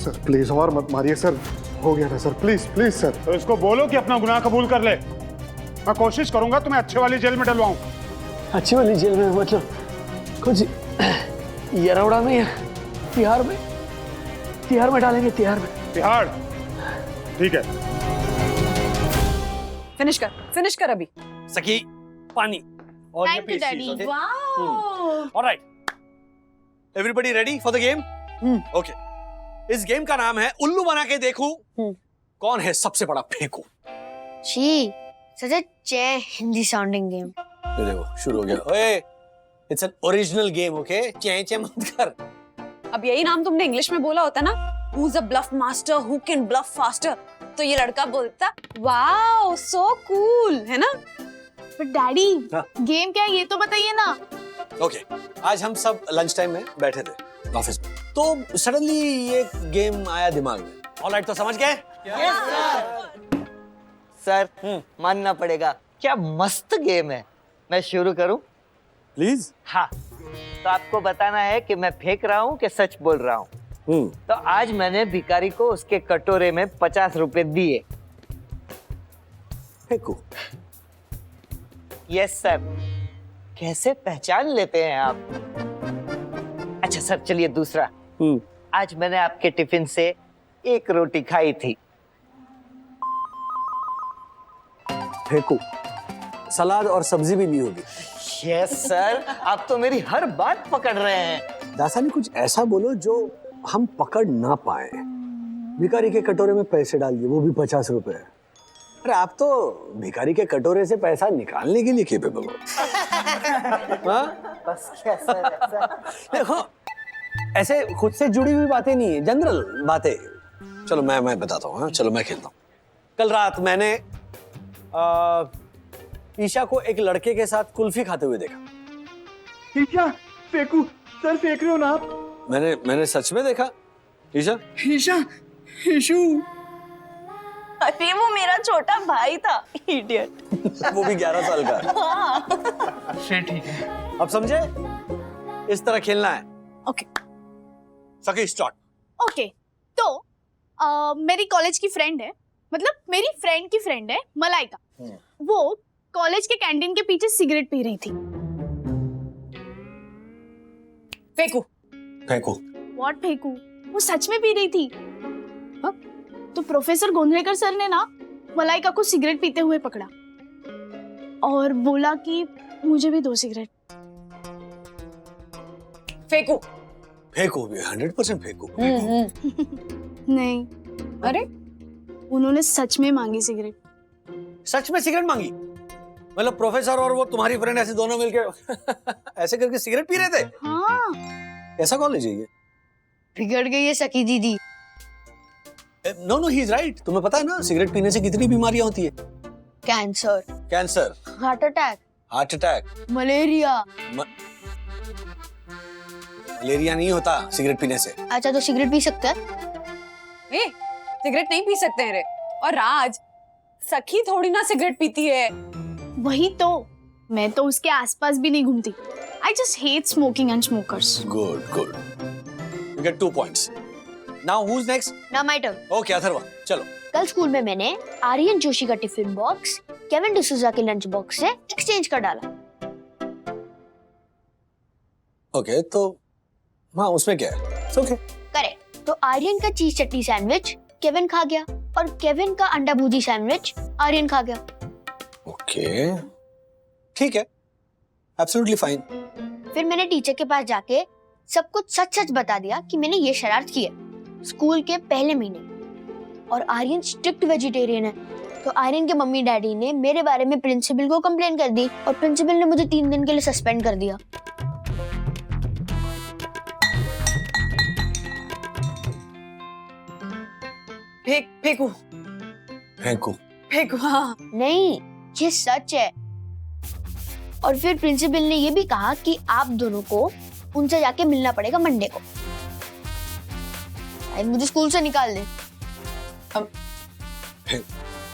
Sir please और मत मारिए सर, हो गया ना सर, प्लीज प्लीज सर। तो इसको बोलो कि अपना गुनाह कबूल कर ले। मैं कोशिश करूंगा तुम्हें अच्छे वाली जेल में डलवाऊं। अच्छी वाली जेल में मतलब कुछ यरौड़ा में या तिहाड़ में? तिहाड़ में डालेंगे, तिहाड़ में। तिहाड़, ठीक है। फिनिश कर अभी। सखी पानी और Thank you, Daddy. Wow. Alright, everybody ready for the game? Okay, इस गेम का नाम है उल्लू बना के देखूं कौन है सबसे बड़ा फेंकू। Gee, such a Hindi sounding game. ये देखो शुरू हो गया। ओए, it's an original game, okay? चे मत कर। अब यही नाम तुमने इंग्लिश में बोला होता ना, Who's a bluff master, who can bluff faster, तो ये लड़का बोलता वाओ सो कूल, है ना? But Daddy, हाँ? गेम क्या है ये तो बताइए ना। ओके, आज हम सब लंच टाइम में बैठे थे ऑफिस में, तो सडनली ये गेम आया दिमाग में। ऑलराइट, तो समझ गए? सर मानना पड़ेगा, क्या मस्त गेम है। मैं शुरू करूं? प्लीज। हाँ, तो आपको बताना है कि मैं फेंक रहा हूँ कि सच बोल रहा हूँ। तो आज मैंने भिखारी को उसके कटोरे में 50 रुपए दिए। फेंकू। Yes sir. कैसे पहचान लेते हैं आप? अच्छा सर, चलिए दूसरा। आज मैंने आपके टिफिन से 1 रोटी खाई थी। फेंकू। सलाद और सब्जी भी ली होगी। यस सर, आप तो मेरी हर बात पकड़ रहे हैं। दासानी कुछ ऐसा बोलो जो हम पकड़ ना पाए। भिखारी के कटोरे में पैसे डाल दिए, वो भी 50 रुपए। अरे आप तो भिखारी के कटोरे से पैसा निकालने के लिए केपेबल हो। हाँ? बस क्या सर, ऐसा? देखो, ऐसे खुद से जुड़ी हुई बातें नहीं है, जनरल बातें। चलो मैं बताता हूँ। हाँ, चलो मैं खेलता हूँ। कल रात मैंने ईशा को एक लड़के के साथ कुल्फी खाते हुए देखा। ईशा, फेंकू सर, फेंक रहे हो ना आप? मैंने सच में देखा। ईशा, ईशा, ईशू। अरे वो मेरा छोटा भाई था, इडियट। वो भी 11 साल का। ठीक है। अब समझे? इस तरह खेलना है। ओके सकी स्टार्ट। ओके, तो मेरी कॉलेज की फ्रेंड है, मतलब मेरी फ्रेंड की फ्रेंड है मलाइका। वो कॉलेज के कैंटीन के पीछे सिगरेट पी रही थी। फेंकू। व्हाट फेंकू? वो सच में पी रही थी। हाँ? तो प्रोफेसर गोंधलेकर सर ने ना मलाइका को सिगरेट पीते हुए पकड़ा और बोला कि मुझे भी 2 सिगरेट। फेंकू। भी 100% फेंकू। नहीं, अरे उन्होंने सच में मांगी सिगरेट। सच में सिगरेट मांगी? मतलब प्रोफेसर और वो तुम्हारी फ्रेंड ऐसे दोनों मिलके ऐसे करके सिगरेट पी रहे थे? हाँ। ऐसा कॉलेज है ये? बिगड़ गई है सकी दीदी। No he is right. तुम्हें पता है ना सिगरेट पीने से कितनी बीमारियां होती है? कैंसर, हार्ट अटैक, मलेरिया नहीं होता सिगरेट पीने से। अच्छा तो सिगरेट पी सकते हैं? ए, सिगरेट नहीं पी सकते हैं रे। और राज, सखी थोड़ी ना सिगरेट पीती है। वही तो, मैं तो उसके आसपास भी नहीं घूमती। I just hate smoking and smokers. Good. You get 2 points. Now who's next? Now my turn. Okay, Atharva, चलो। कल स्कूल में मैंने आर्यन जोशी का टिफिन बॉक्स केविन डिसूजा के लंच बॉक्स से एक्सचेंज कर डाला। Okay, तो हाँ उसमें क्या है? It's okay. करेक्ट। तो आर्यन का चीज चटनी सैंडविच केविन खा गया और केविन का अंडा भुर्जी सैंडविच आर्यन खा गया। Okay, ठीक है, Absolutely fine. फिर मैंने टीचर के पास जाके सब कुछ सच बता दिया कि मैंने ये शरारत की है स्कूल के पहले महीने। और आर्यन स्ट्रिक्ट वेजिटेरियन है, तो आर्यन के मम्मी डैडी ने मेरे बारे में प्रिंसिपल को कंप्लेन कर दी और प्रिंसिपल ने मुझे 3 दिन के लिए सस्पेंड कर दिया। फेंकू। हाँ। नहीं, ये सच है। और फिर प्रिंसिपल ने ये भी कहा कि आप दोनों को उनसे जाके मिलना पड़ेगा मंडे को। मुझे स्कूल से निकाल दे।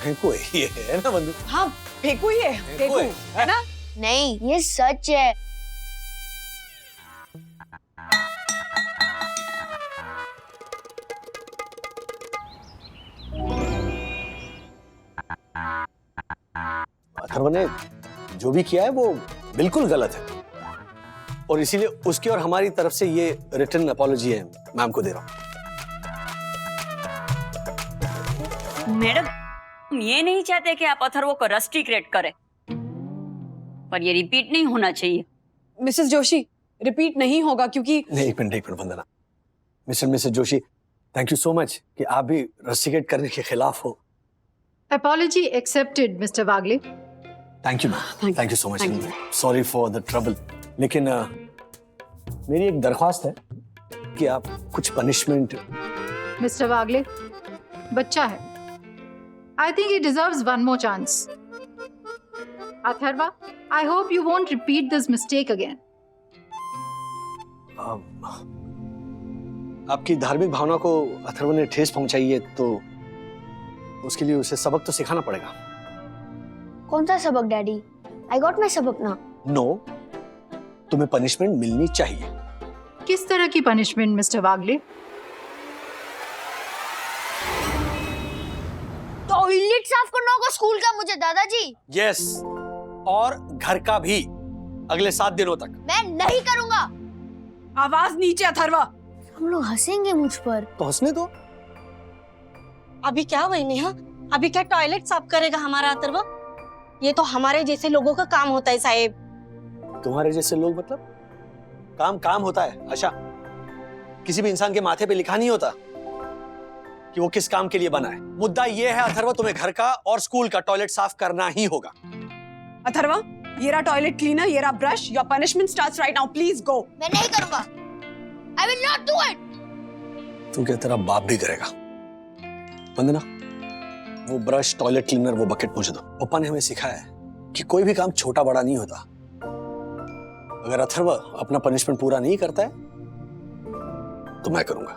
फेंकू ये है ना बंदूक? हाँ, फेंकू ही है। फेंकू है ना? नहीं, ये सच है। अथर्व ने जो भी किया है वो बिल्कुल गलत है, और इसीलिए उसकी और हमारी तरफ से ये रिटन अपॉलॉजी है मैम को दे रहा हूँ। मैडम, हम ये नहीं चाहते कि आप अथर्व को रस्टी क्रिएट करें, पर ये रिपीट नहीं होना चाहिए। मिसेस जोशी, रिपीट नहीं होगा क्योंकि नहीं, एक minute Vandana. Mrs Joshi, thank you so much कि आप भी रस्टिकेट करने के खिलाफ हो। Apology accepted, Mr. Wagle. Thank you ma'am, thank you so much. Sorry for the trouble. लेकिन मेरी एक दरख्वास्त है कि आप कुछ पनिशमेंट। Mr. Wagle, बच्चा है। I think he deserves one more chance. Atharva, I hope you won't repeat this mistake again. आपकी धार्मिक भावना को अथर्व ने ठेस पहुंचाई है, तो उसके लिए उसे सबक तो सिखाना पड़ेगा। कौन सा सबक डैडी? आई गॉट माई सबक ना। नो, तुम्हें पनिशमेंट मिलनी चाहिए। किस तरह की punishment, Mr. Wagle? टॉयलेट साफ करना होगा स्कूल का मुझे दादाजी। यस, और घर का भी अगले 7 दिनों तक। मैं नहीं करूंगा। आवाज नीचे अथर्वा। हम लोग हंसेंगे मुझ पर। तो हंसने दो। अभी क्या हुई नेहा? अभी क्या टॉयलेट साफ करेगा हमारा अथर्व? ये तो हमारे जैसे लोगों का काम होता है साहेब। तुम्हारे जैसे लोग मतलब? काम होता है आशा। किसी भी इंसान के माथे पे लिखा नहीं होता कि वो किस काम के लिए बना है। मुद्दा ये है अथर्व, तुम्हें घर का और स्कूल का टॉयलेट साफ करना ही होगा। अथर्वा, ये रहा टॉयलेट क्लीनर, ये रहा brush. Your punishment starts right now, please go. मैं नहीं करूंगा। I will not do it. तू क्या तेरा बाप भी करेगा? वंदना, वो ब्रश, टॉयलेट क्लीनर, वो बकेट मुझे दो। पापा ने हमें सिखाया है कि कोई भी काम छोटा बड़ा नहीं होता। अगर अथर्व अपना पनिशमेंट पूरा नहीं करता है तो मैं करूंगा।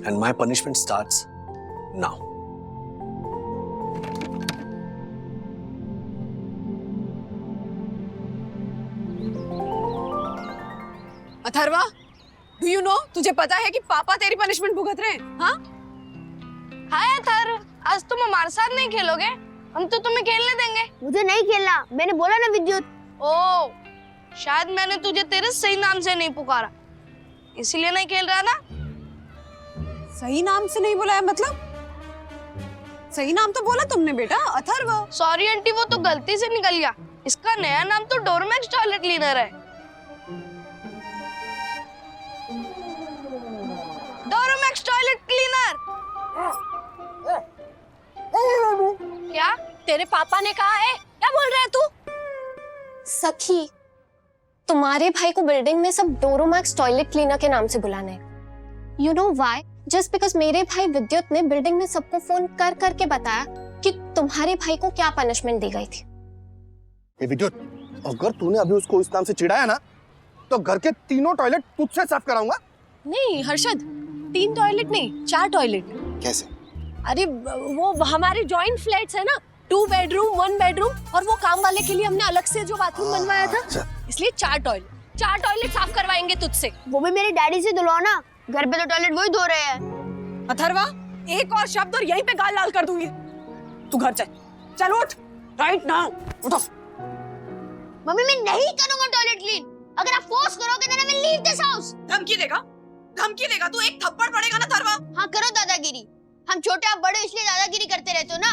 And my punishment starts now. Atharva, do you know, तुझे पता है कि पापा तेरी पनिशमेंट भुगत रहे हैं? हाँ? हाय अथर्व, आज तुम हमारे साथ नहीं खेलोगे? हम तो तुम्हें खेलने देंगे। मुझे नहीं खेलना, मैंने बोला ना विद्युत। ओ, शायद मैंने तुझे तेरे सही नाम से नहीं पुकारा, इसीलिए नहीं खेल रहा ना? सही नाम से नहीं बुलाया मतलब? सही नाम तो बोला तुमने बेटा, अथर्व। सॉरी आंटी, वो तो गलती से निकल गया। इसका नया नाम तो डोरमैक्स टॉयलेट क्लीनर है। डोरमैक्स टॉयलेट क्लीनर। क्या तेरे पापा ने कहा है? क्या बोल रहा है तू? सखी, तुम्हारे भाई को बिल्डिंग में सब डोरोमैक्स टॉयलेट क्लीनर के नाम से बुलाना है। You know why? Just because मेरे भाई विद्युत ने बिल्डिंग में सबको फोन कर करके बताया कि तुम्हारे भाई को क्या पनिशमेंट दी गई थी। विद्युत, अगर तूने अभी उसको इस नाम से चिढ़ाया ना तो घर के तीनों टॉयलेट तुझसे साफ कराऊंगा। नहीं हर्षद, 3 टॉयलेट नहीं, 4 टॉयलेट। कैसे? अरे वो हमारे जॉइंट फ्लैट्स है ना, 2 बेडरूम 1 बेडरूम, और वो काम वाले के लिए हमने अलग से जो बाथरूम बनवाया था, इसलिए 4 टॉयलेट साफ करवाएंगे तुझसे। वो भी मेरे डैडी से धुलवाओ ना, घर पे तो टॉयलेट वही धो रहे हैं। अथर्वा, एक और शब्द और यहीं पे गाल लाल कर दूंगी। तू घर चल, चल उठ, राइट नाउ, उठो। मम्मी, मैं नहीं करूंगा टॉयलेट क्लीन। अगर आप फोर्स करोगे तो मैं लीव दिस हाउस। धमकी देगा? तू एक थप्पड़ पड़ेगा ना अथर्वा। हाँ, करो दादागिरी। हम छोटे आप बड़े इसलिए दादागिरी करते रहते हो ना।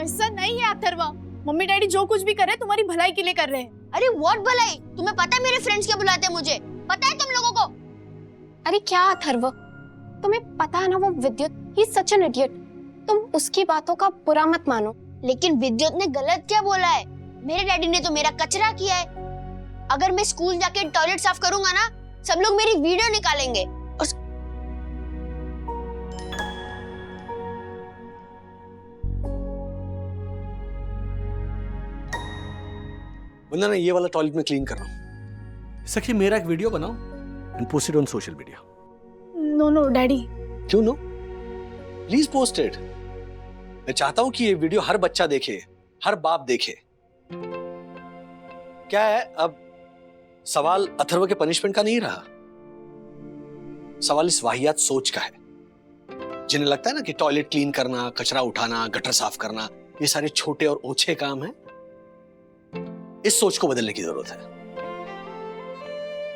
ऐसा नहीं है अथर्वा, मम्मी डैडी जो कुछ भी कर रहे हैं तुम्हारी भलाई के लिए कर रहे हैं। अरे व्हाट भलाई? तुम्हें पता है मेरे फ्रेंड्स क्या बुलाते हैं मुझे? पता है तुम लोगों को? अरे क्या अथर्व, तुम्हें पता है ना वो विद्युत, he is such an idiot. तुम उसकी बातों का बुरा मत मानो। लेकिन विद्युत ने गलत क्या बोला है? मेरे डैडी ने तो मेरा कचरा किया है। अगर मैं स्कूल जाके टॉयलेट साफ करूंगा ना, सब लोग मेरी वीडियो निकालेंगे। वंदना, ये वाला टॉयलेट में क्लीन कर रहा हूँ। सखी, मेरा एक वीडियो बनाओ and post it on social media. No daddy. क्यों नो? Please post it. मैं चाहता हूं कि ये वीडियो हर बच्चा देखे, हर बाप देखे। क्या है, अब सवाल अथर्व के पनिशमेंट का नहीं रहा, सवाल इस वाहियात सोच का है। जिन्हें लगता है ना कि टॉयलेट क्लीन करना, कचरा उठाना, गटर साफ करना ये सारे छोटे और ओछे काम हैं, इस सोच को बदलने की जरूरत है।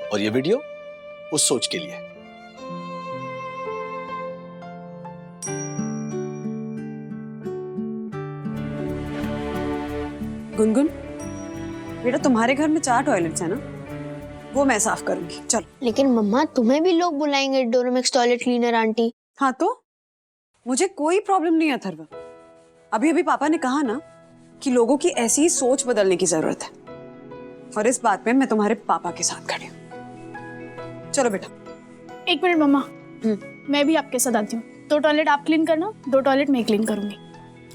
और ये वीडियो उस सोच के लिए है। गुनगुन, बेटा तुम्हारे घर में 4 टॉयलेट्स हैं ना, वो मैं साफ करूंगी। चलो। लेकिन मम्मा तुम्हें भी लोग बुलाएंगे डोरोमैक्स टॉयलेट क्लीनर आंटी। हाँ तो मुझे कोई प्रॉब्लम नहीं है अथर्व। अभी अभी पापा ने कहा ना कि लोगों की ऐसी ही सोच बदलने की जरूरत है, और इस बात में मैं तुम्हारे पापा के साथ खड़ी हूँ। चलो बेटा। 1 मिनट मम्मा, मैं भी आपके साथ आती हूँ। 2 टॉयलेट आप क्लीन करना, 2 टॉयलेट मैं क्लीन करूंगी।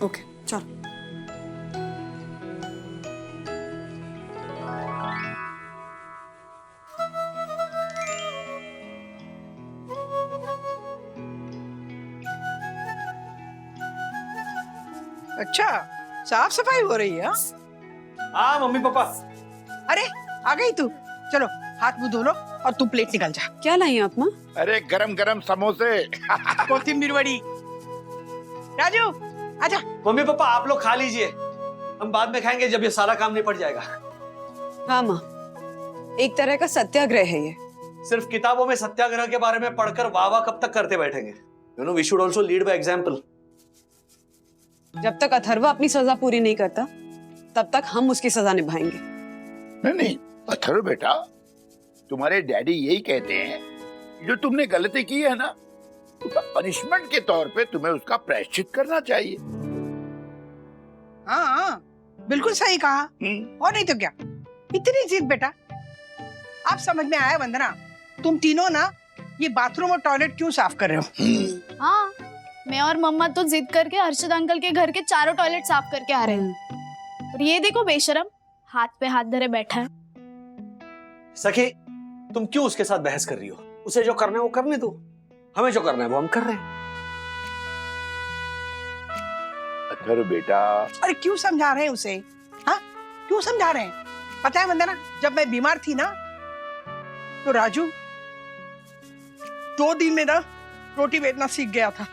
ओके चलो। अच्छा, साफ सफाई हो रही है? हाँ मम्मी पापा। अरे आ गई तू, चलो हाथ मुंह धो लो और तू प्लेट निकाल जा। क्या लाई आप माँ? अरे गरम गरम समोसे। कोथिंबीर वड़ी। राजू आजा। मम्मी पापा आप लोग खा लीजिए, हम बाद में खाएंगे जब ये सारा काम निपट जाएगा। हाँ माँ, एक तरह का सत्याग्रह है ये। सिर्फ किताबों में सत्याग्रह के बारे में पढ़कर वाह वाह कब तक करते बैठेंगे? You know we should also lead by example. जब तक अथर्व अपनी सजा पूरी नहीं करता तब तक हम उसकी सजा निभाएंगे। नहीं अथर्व बेटा, तुम्हारे डैडी यही कहते हैं, जो तुमने गलती की है ना, उसका पनिशमेंट के तौर पे तुम्हें उसका प्रायश्चित करना चाहिए। हाँ बिल्कुल सही कहा। और नहीं तो क्या, इतनी जिद बेटा। आप समझ में आया वंदना, तुम तीनों ना ये बाथरूम और टॉयलेट क्यों साफ कर रहे हो? हाँ, मैं और मम्मा तो जिद करके हर्षद अंकल के घर के 4 टॉयलेट साफ करके आ रहे हैं। और ये देखो बेशरम, हाथ पे हाथ धरे बैठा है। सखी, तुम क्यों उसके साथ बहस कर रही हो? उसे जो करना है वो करने दो, हमें जो करना है वो हम कर रहे हैं। अथर्व बेटा। अरे क्यों समझा रहे हैं उसे? हाँ क्यों समझा रहे हैं? पता है वंदना, जब मैं बीमार थी ना तो राजू 2 दिन में ना रोटी बेलना सीख गया था।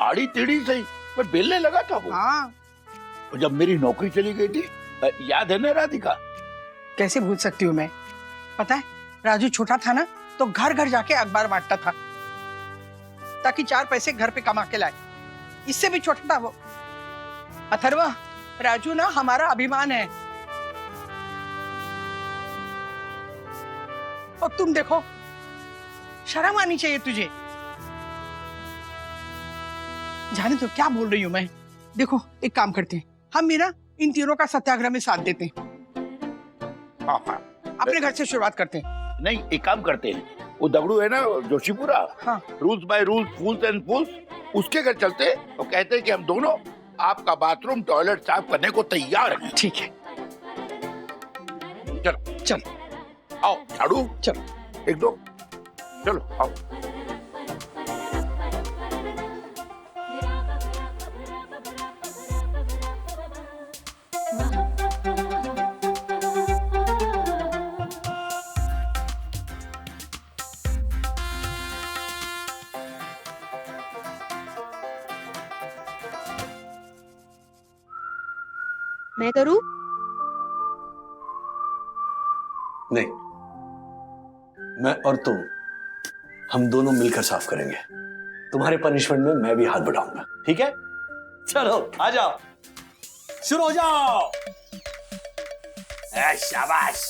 आड़ी टेढ़ी सही पर बेलने लगा था वो। हाँ। और जब मेरी नौकरी चली गई थी, याद है ना राधिका? कैसे भूल सकती हूँ मैं। पता है राजू छोटा था ना तो घर घर जाके अखबार बांटता था ताकि 4 पैसे घर पे कमा के लाए। इससे भी छोटा था वो। अथर्वा, राजू ना हमारा अभिमान है। और तुम देखो, शर्म आनी चाहिए तुझे। जाने तो क्या बोल रही हूँ मैं। देखो एक काम करते हैं, हम भी ना इन तीनों का सत्याग्रह में साथ देते हैं। अपने घर से शुरुआत करते हैं। नहीं, एक काम करते हैं, वो दगड़ू है ना जोशीपुरा, हाँ। Rules by rules, fools and fools, उसके घर चलते हैं और कहते हैं कि हम दोनों आपका बाथरूम टॉयलेट साफ करने को तैयार हैं। ठीक है, चलो चलो आओ झाड़ू, चलो 1 2 चलो आओ। मैं करूं? नहीं, मैं और तुम, हम दोनों मिलकर साफ करेंगे। तुम्हारे पनिशमेंट में मैं भी हाथ बढ़ाऊंगा, ठीक है? चलो आ जाओ, शुरू हो जाओ। शाबाश।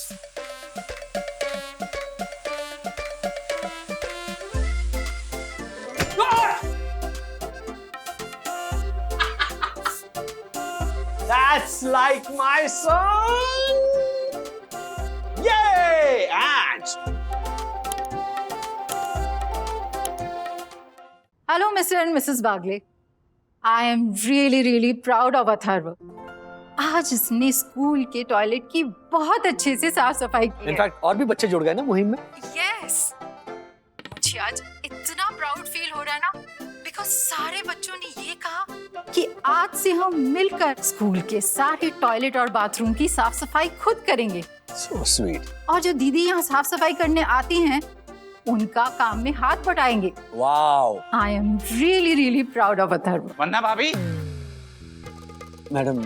That's like my son. Yay! And Hello, Mr. and Mrs. Bagle. I am really proud of Atharva. आज इसने स्कूल के टॉयलेट की बहुत अच्छे से साफ सफाई की है। इनफैक्ट और भी बच्चे जुड़ गए ना मुहिम में। यस, मुझे आज इतना प्राउड फील हो रहा है ना, बिकॉज सारे बच्चों ने ये कहा कि आज से हम मिलकर स्कूल के सारे टॉयलेट और बाथरूम की साफ सफाई खुद करेंगे। So sweet. और जो दीदी यहाँ साफ सफाई करने आती हैं, उनका काम में हाथ बटाएंगे। Wow I am really really proud of Atharva. वन्ना भाभी, मैडम।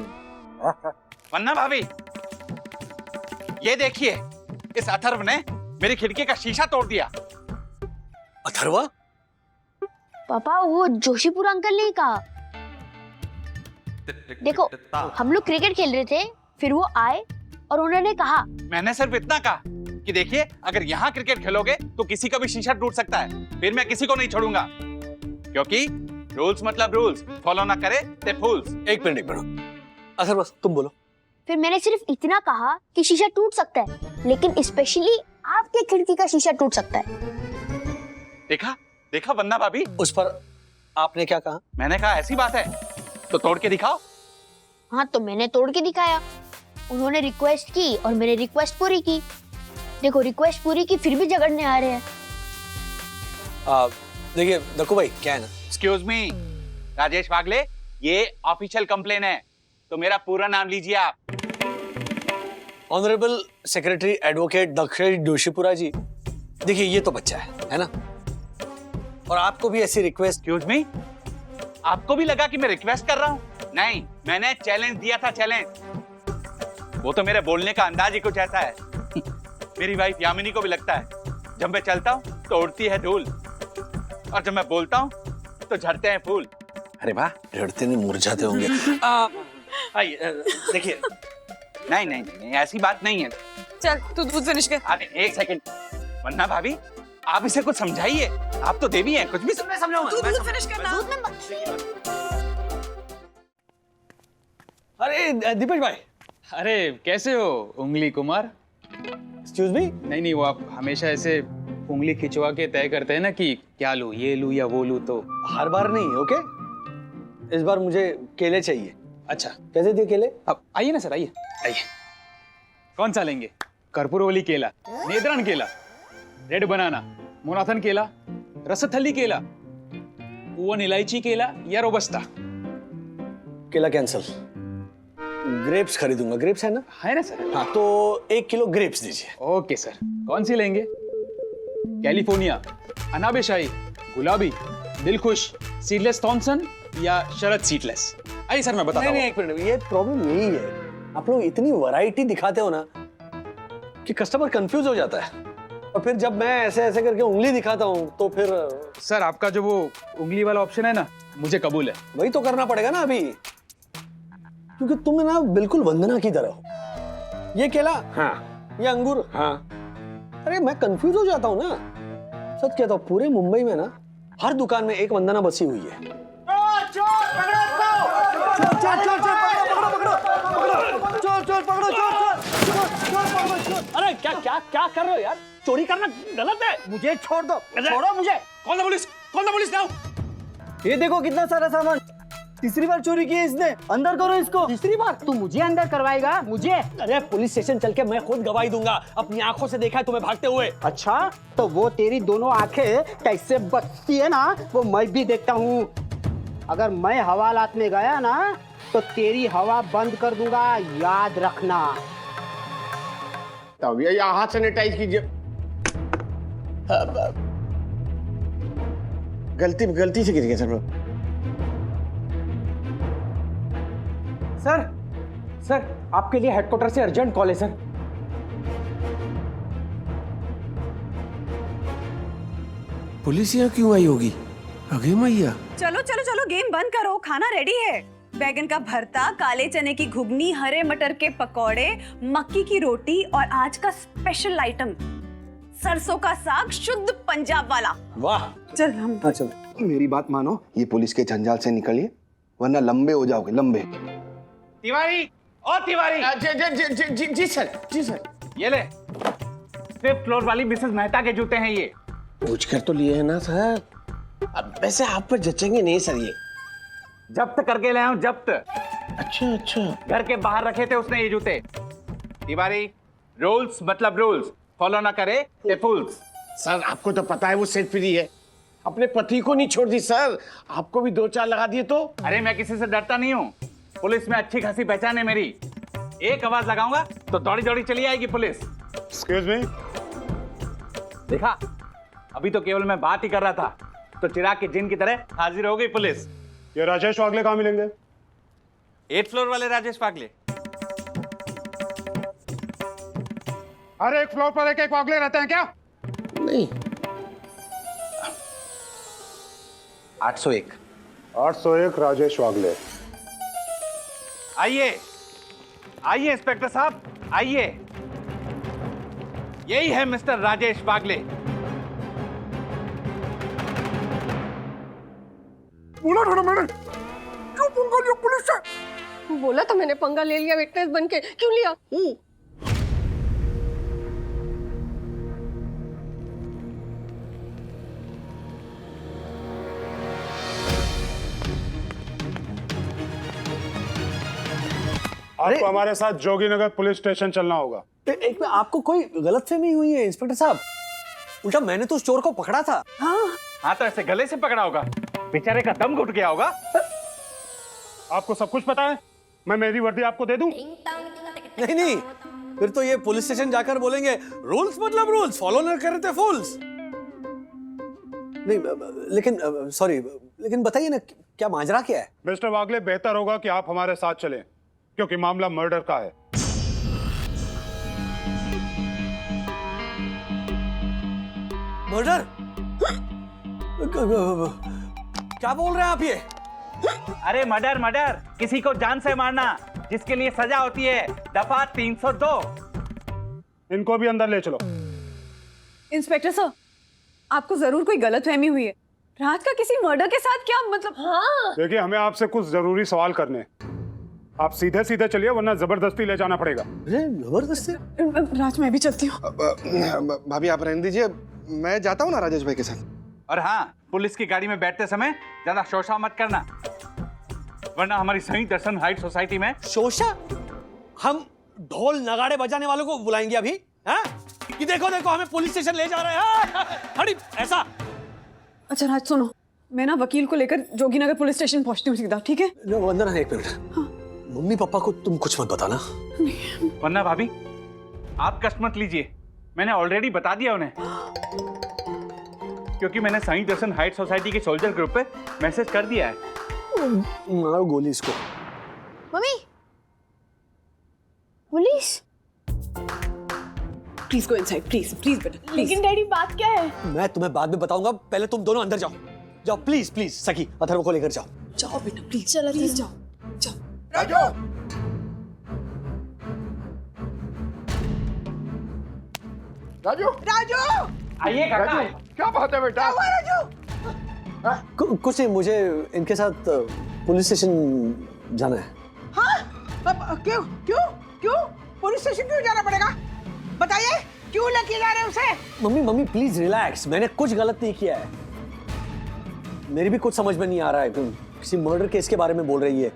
वन्ना भाभी, ये देखिए, इस अथर्व ने मेरी खिड़की का शीशा तोड़ दिया। अथर्वा? पापा वो जोशीपुर अंकल ने कहा। देखो हम लोग क्रिकेट खेल रहे थे, फिर वो आए और उन्होंने कहा। मैंने सिर्फ इतना कहा कि देखिए, अगर यहाँ क्रिकेट खेलोगे तो किसी का भी शीशा टूट सकता है, फिर मैं किसी को नहीं छोड़ूंगा, क्योंकि रूल्स मतलब रूल्स, फॉलो ना करे ते फूल्स। एक मिनट अथर्वा तुम बोलो। फिर मैंने सिर्फ इतना कहा कि शीशा टूट सकता है, लेकिन स्पेशली आपके खिड़की का शीशा टूट सकता है। देखा देखा वन्ना भाभी, उस पर आपने क्या कहा? मैंने कहा ऐसी बात है तो तोड़ के दिखाओ। हाँ तो मैंने तोड़ के दिखाया। उन्होंने रिक्वेस्ट की और मैंने रिक्वेस्ट पूरी की। देखो रिक्वेस्ट पूरी की फिर भी झगड़ने आ रहे हैं। देखिए दक्कू भाई क्या है ना। एक्सक्यूज मी राजेश वागले, ये ऑफिशियल कंप्लेन है, तो मेरा पूरा नाम लीजिए आप। Honourable secretary advocate Dakshesh Joshipura ji, देखिए ये तो बच्चा है ना, और आपको भी ऐसी रिक्वेस्ट। एक्सक्यूज मी, आपको भी लगा कि मैं रिक्वेस्ट कर रहा हूँ? नहीं, मैंने चैलेंज दिया था, चैलेंज। वो तो मेरे बोलने का अंदाज ही कुछ ऐसा है। मेरी वाइफ यामिनी को भी लगता है, जब मैं चलता हूँ तो उड़ती है धूल, और जब मैं बोलता हूँ तो झड़ते हैं फूल। अरे वाह, झड़ते नहीं मुरझाते होंगे। देखिए नहीं नहीं नहीं, ऐसी बात नहीं है। चल तू दूध फिनिश कर। अरे एक सेकंड, वन्ना भाभी आप इसे कुछ समझाइए, आप तो देवी हैं, कुछ भी समझाऊंगा। तू दूध फिनिश करना। अरे दीपेश भाई। अरे कैसे हो उंगली कुमार? Excuse me? नहीं, वो आप हमेशा ऐसे उंगली खिंचवा के तय करते हैं ना कि क्या लूं, ये लूं या वो लूं, तो हर बार नहीं। ओके, इस बार मुझे केले चाहिए। अच्छा कैसे दिए केले? अब आइए ना सर, आइए। कौन सा लेंगे? कर्पूरवली केला, नेद्रान केला, रेड बनाना, मोनाथन केला, रसथली केला, ओवन इलायची केला या रोबस्ता? केला कैंसिल, ग्रेप्स खरीदूंगा। ग्रेप्स है ना? है ना सर? हाँ तो 1 किलो ग्रेप्स दीजिए। Okay sir. कौन सी लेंगे? कैलिफोर्निया, अनाबेशाही, गुलाबी, दिलखुश, सीडलेस थॉमसन या शरद सीडलेस? आइए सर मैं बताता हूँ। नहीं, एक मिनट, ये प्रॉब्लम यही है, आप लोग इतनी वैरायटी दिखाते हो ना कि कस्टमर कंफ्यूज हो जाता है, और फिर जब मैं ऐसे ऐसे करके उंगली दिखाता हूँ तो फिर। सर आपका जो वो उंगली वाला ऑप्शन है ना, मुझे कबूल है। वही तो करना पड़ेगा ना अभी, क्योंकि तुम ना बिल्कुल वंदना की तरह हो। ये केला हाँ, ये अंगूर हाँ। अरे मैं कंफ्यूज हो जाता हूँ ना, सच कहता हूँ, पूरे मुंबई में ना हर दुकान में एक वंदना बसी हुई है। अरे क्या क्या क्या कर रहे हो यार? चोरी करना गलत है। मुझे छोड़ दो, छोड़ो मुझे। कौन सा पुलिस? कौन सा पुलिस? लाओ। ये देखो कितना सारा सामान, तीसरी बार चोरी की है इसने। अंदर करो इसको। तीसरी बार? तू मुझे अंदर करवाएगा? मुझे? अरे पुलिस स्टेशन चल के मैं खुद गवाही दूंगा, अपनी आंखों से देखा है तुम्हें भागते हुए। अच्छा, तो वो तेरी दोनों आंखें कैसे बचती है ना, वो मैं भी देखता हूँ। अगर मैं हवालात में गया ना तो तेरी हवा बंद कर दूंगा, याद रखना। तब ये हाथ सैनिटाइज कीजिए। गलती से गिर गया सर। सर आपके लिए हेडक्वार्टर से अर्जेंट कॉल है सर। पुलिस यहाँ क्यों आई होगी? अगे मैया। चलो चलो चलो, गेम बंद करो, खाना रेडी है। बैगन का भरता, काले चने की घुगनी, हरे मटर के पकौड़े, मक्की की रोटी और आज का स्पेशल आइटम सरसों का साग, शुद्ध पंजाब वाला। वाह। चल हम। हाँ चल। मेरी बात मानो, ये पुलिस के जंजाल से निकलिए, वरना लंबे हो जाओगे, लंबे। तिवारी, ओ तिवारी। जी सर, जी सर। ये ले, 5th फ्लोर वाली मिसेस मेहता के जूते हैं ये। पूछ कर तो लिए है ना सर। अब वैसे आप पर जचेंगे नहीं सर ये। जब्त करके ले आऊं, जब्त। अच्छा अच्छा। घर के बाहर रखे थे उसने ये जूते। तिवारी, रूल्स मतलब रूल्स, फॉलो ना करे ते फूल्स। सर आपको तो पता है वो सेट फ्री है, अपने पति को नहीं छोड़ दी सर, आपको भी 2-4 लगा दिए तो। अरे मैं किसी से डरता नहीं हूँ, पुलिस में अच्छी खासी पहचान है मेरी। एक आवाज लगाऊंगा तो दौड़ी दौड़ी चली आएगी पुलिस। Excuse me. देखा, अभी तो केवल मैं बात ही कर रहा था तो चिराग के जिन की तरह हाजिर हो गई पुलिस। ये राजेश वागले कहाँ मिलेंगे? 8th फ्लोर वाले राजेश वागले। हर एक फ्लोर पर एक एक वागले रहते हैं क्या? नहीं। 801। 801 राजेश वागले। आइए आइए इंस्पेक्टर साहब आइए, यही है मिस्टर राजेश वागले। बोला था ना मैंने, क्यों पंगा लिया पुलिस से? बोला था मैंने पंगा ले लिया विटनेस बन के, क्यों लिया? आपको हमारे साथ जोगीनगर पुलिस स्टेशन चलना होगा। एक में आपको कोई गलतफहमी हुई है इंस्पेक्टर साहब? उल्टा मैंने तो उस चोर को पकड़ा था। हाँ तो ऐसे गले से पकड़ा होगा, बेचारे का दम घुट गया होगा। आपको सब कुछ पता है? मैं मेरी वर्दी आपको दे दूं? नहीं नहीं, फिर तो ये पुलिस स्टेशन जाकर बोलेंगे रूल्स मतलब रूल्स, फॉलो न करे थे फूल्स। नहीं लेकिन सॉरी, लेकिन बताइए ना क्या माजरा क्या है? मिस्टर वागले, बेहतर होगा कि आप हमारे साथ चलें, क्योंकि मामला मर्डर का है। मर्डर? क्या बोल रहे हैं आप ये? अरे मर्डर मर्डर, किसी को जान से मारना जिसके लिए सजा होती है दफा 302। इनको भी अंदर ले चलो। इंस्पेक्टर साहब, आपको जरूर कोई गलतफहमी हुई है। राज का किसी मर्डर के साथ क्या मतलब? हाँ देखिए, हमें आपसे कुछ जरूरी सवाल करने हैं। आप सीधे सीधे चलिए वरना जबरदस्ती ले जाना पड़ेगा। जबरदस्ती? राज मैं भी चलती हूँ। भाभी आप रहने दीजिए, मैं जाता हूँ ना राजेश भाई के साथ। और हाँ, पुलिस की गाड़ी में बैठते समय ज्यादा शोशा मत करना, वरना हमारी सही दर्शन हाइट सोसाइटी में। शोशा? हम ढोल नगाड़े बजाने वालों को बुलाएंगे अभी? हाँ? कि देखो देखो हमें पुलिस स्टेशन ले जा रहे हैं। हड़ी ऐसा। अच्छा राज सुनो, मैं ना वकील को लेकर जोगीनगर पुलिस स्टेशन पहुंचती हूँ सीधा, ठीक है? वंदना एक मिनट। हाँ। मम्मी पापा को तुम कुछ मत बताना। वरना भाभी आप कष्ट मत लीजिए, मैंने ऑलरेडी बता दिया उन्हें, क्योंकि मैंने साईं दर्शन हाइट सोसाइटी के सोल्जर ग्रुप पे मैसेज कर दिया है। मारो गोली इसको। Mummy, police? Please go inside, please please बेटा। लेकिन डैडी बात क्या है? मैं तुम्हें बाद में बताऊंगा, पहले तुम दोनों अंदर जाओ। जाओ प्लीज प्लीज, सखी अथर्व को लेकर जाओ। जाओ बेटा प्लीज, चलो प्लीज जाओ जाओ। राजू, राजू, राजू, आइए काका। क्या बात है बेटा? राजू, कुछ नहीं, मुझे इनके साथ पुलिस स्टेशन जाना है। हाँ? अब क्यों क्यों क्यों पुलिस स्टेशन क्यों जाना पड़ेगा? बताइए, क्यों लेके जा रहे हैं उसे? मम्मी मम्मी प्लीज रिलैक्स, मैंने कुछ गलत नहीं किया है। मेरी भी कुछ समझ में नहीं आ रहा है, किसी मर्डर केस के बारे में बोल रही है।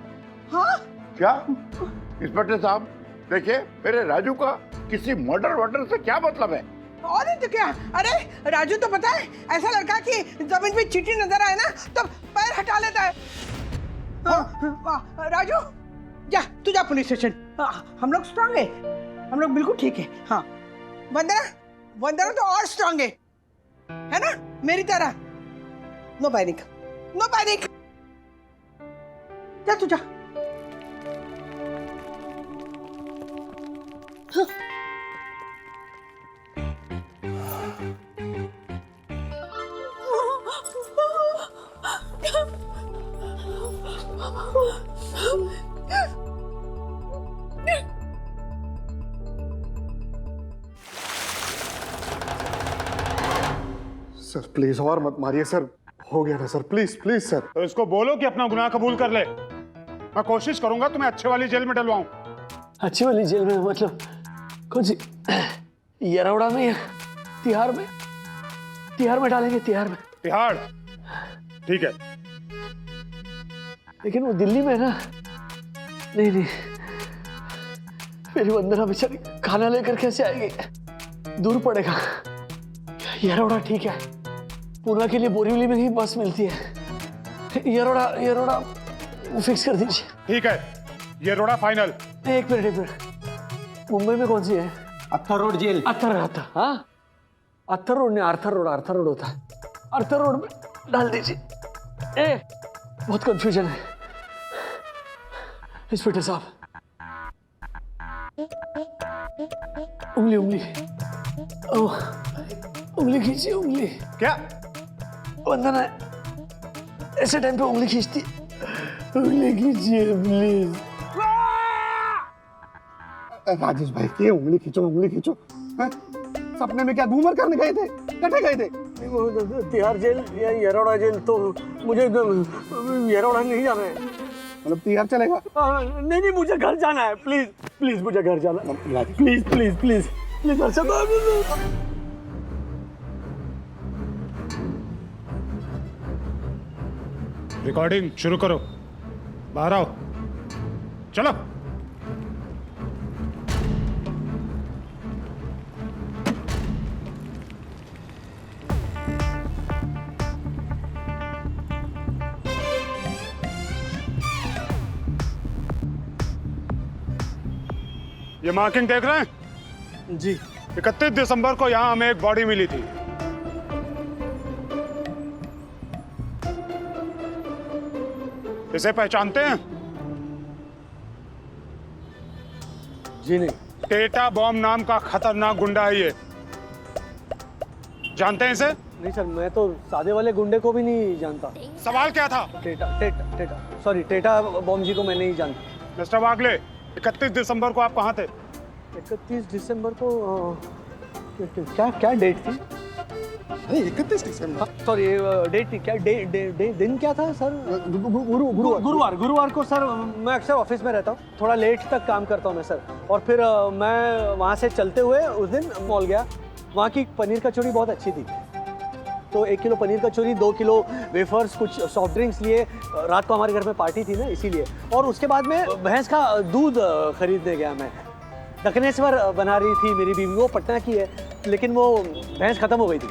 हाँ? क्या इंस्पेक्टर साहब, देखिए मेरे राजू का किसी मर्डर वर्डर से क्या मतलब है? और नहीं तो क्या? अरे राजू तो पता है, ऐसा लड़का कि जमीन पे चींटी नजर आए ना तो पैर हटा लेता है। हाँ, राजू जा, तू जा पुलिस स्टेशन। हम लोग स्ट्रांग है, हम लोग बिल्कुल ठीक है। हाँ वंदना, वंदना तो और स्ट्रांग है ना, मेरी तरह। No panic, no panic. जा तू जा। हाँ। सर प्लीज और मत मारिए सर, हो गया ना सर, प्लीज प्लीज सर। तो इसको बोलो कि अपना गुनाह कबूल कर ले। मैं कोशिश करूंगा तुम्हें अच्छे वाली जेल में डलवाऊं। अच्छी वाली जेल में मतलब कौन सी? यरौड़ा में या तिहाड़ में? तिहाड़ में डालेंगे, तिहाड़ में। तिहाड़ ठीक है, लेकिन वो दिल्ली में है ना। नहीं नहीं, मेरी वंदना बेचारी खाना लेकर कैसे आएगी? दूर पड़ेगा। यरौड़ा ठीक है, पूना के लिए बोरीवली में ही बस मिलती है। यरौड़ा यरौड़ा फिक्स कर दीजिए। ठीक है, यरौड़ा फाइनल। एक मिनट, मुंबई में कौन सी है? अत्तर रोड जेल। अत्तर, हाँ आर्थर रोड नहीं, आर्थर रोड होता है। आर्थर रोड में डाल दीजिए। बहुत कंफ्यूजन है। इंस्पेक्टर साहब, उंगली खींचिए, उंगली। क्या वंदना ऐसे टाइम पे उंगली खींचती, उंगली खींचिए प्लीज। राजेश भाई ये उंगली खींचो हैं? सपने में क्या घूमर करने गए थे, कटे गए थे? तिहाड़ जेल या येरौड़ा जेल, तो मुझे येरौड़ा नहीं जाना है। मतलब तिहाड़ चलेगा? नहीं, मुझे घर जाना है। प्लीज मुझे घर जाना है। प्लीज अर्षद। रिकॉर्डिंग शुरू करो, बाहर आओ, चलो। ये मार्किंग देख रहे हैं? जी। 31 दिसंबर को यहाँ हमें एक बॉडी मिली थी। इसे पहचानते हैं? जी नहीं। टेटा बॉम्ब नाम का खतरनाक गुंडा है ये, जानते हैं इसे? नहीं सर, मैं तो सादे वाले गुंडे को भी नहीं जानता। सवाल क्या था? टेटा बॉम्ब जी को मैं नहीं जानता। मिस्टर वागले, 31 दिसंबर को आप कहाँ थे? 31 दिसंबर को क्या डेट थी? 31 दिसंबर, सॉरी डेट थी क्या? दिन क्या था सर? गुरुवार को सर। मैं अक्सर ऑफिस में रहता हूँ, थोड़ा लेट तक काम करता हूँ मैं सर। और फिर मैं वहाँ से चलते हुए उस दिन मॉल गया। वहाँ की पनीर कचौड़ी बहुत अच्छी थी, तो 1 किलो पनीर कचौरी, 2 किलो वेफर्स, कुछ सॉफ्ट ड्रिंक्स लिए। रात को हमारे घर में पार्टी थी ना, इसीलिए। और उसके बाद में भैंस का दूध खरीदने गया मैं। दक्षिणेश्वर बना रही थी मेरी बीवी, वो पटना की है, लेकिन वो भैंस खत्म हो गई थी,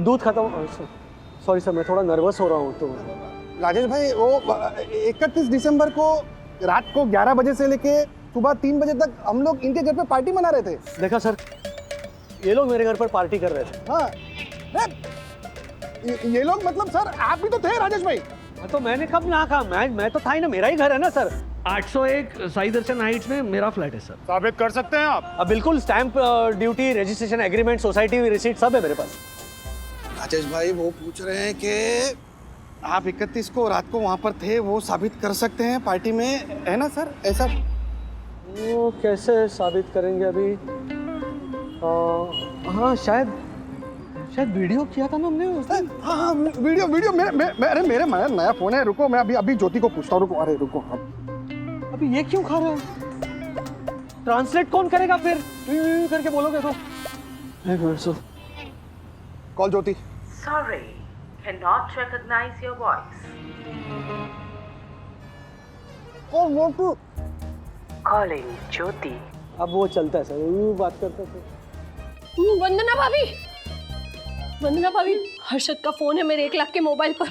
दूध खत्म। सॉरी सर, मैं थोड़ा नर्वस हो रहा हूँ। तो राजेश भाई वो 31 दिसंबर को रात को 11 बजे से लेके सुबह 3 बजे तक हम लोग इनके घर पे पार्टी मना रहे थे। देखा सर, ये लोग मेरे घर पर पार्टी कर रहे थे। हाँ, ये लोग मतलब सर आप भी तो थे राजेश भाई। तो मैंने कब ना कहा? मैं तो था ही ना, मेरा ही घर है ना सर। 801 साई दर्शन हाइट्स में मेरा फ्लैट है सर। साबित कर सकते हैं आप? बिल्कुल, stamp duty, registration agreement, society receipt सब है मेरे पास। राजेश भाई वो पूछ रहे हैं कि आप 31 को रात को वहाँ पर थे, वो साबित कर सकते हैं पार्टी में, है ना सर? ऐसा वो कैसे साबित करेंगे अभी? हाँ, शायद वीडियो किया था ना हमने उस दिन। हाँ, वीडियो अरे मेरे नया फोन है, रुको मैं अभी ज्योति को पूछता हूँ। रुको, अरे रुको, अभी ये क्यों खा रहे हैं? ट्रांसलेट कौन करेगा फिर? करके बोलोगे तो। एक minute sir, call Jyoti. Sorry, cannot recognize your voice. Calling ज्योति। अब वो चलता है सर, वो बात करता है सर। वंदना भाभी, हर्षद का फोन है मेरे 1 लाख के मोबाइल पर।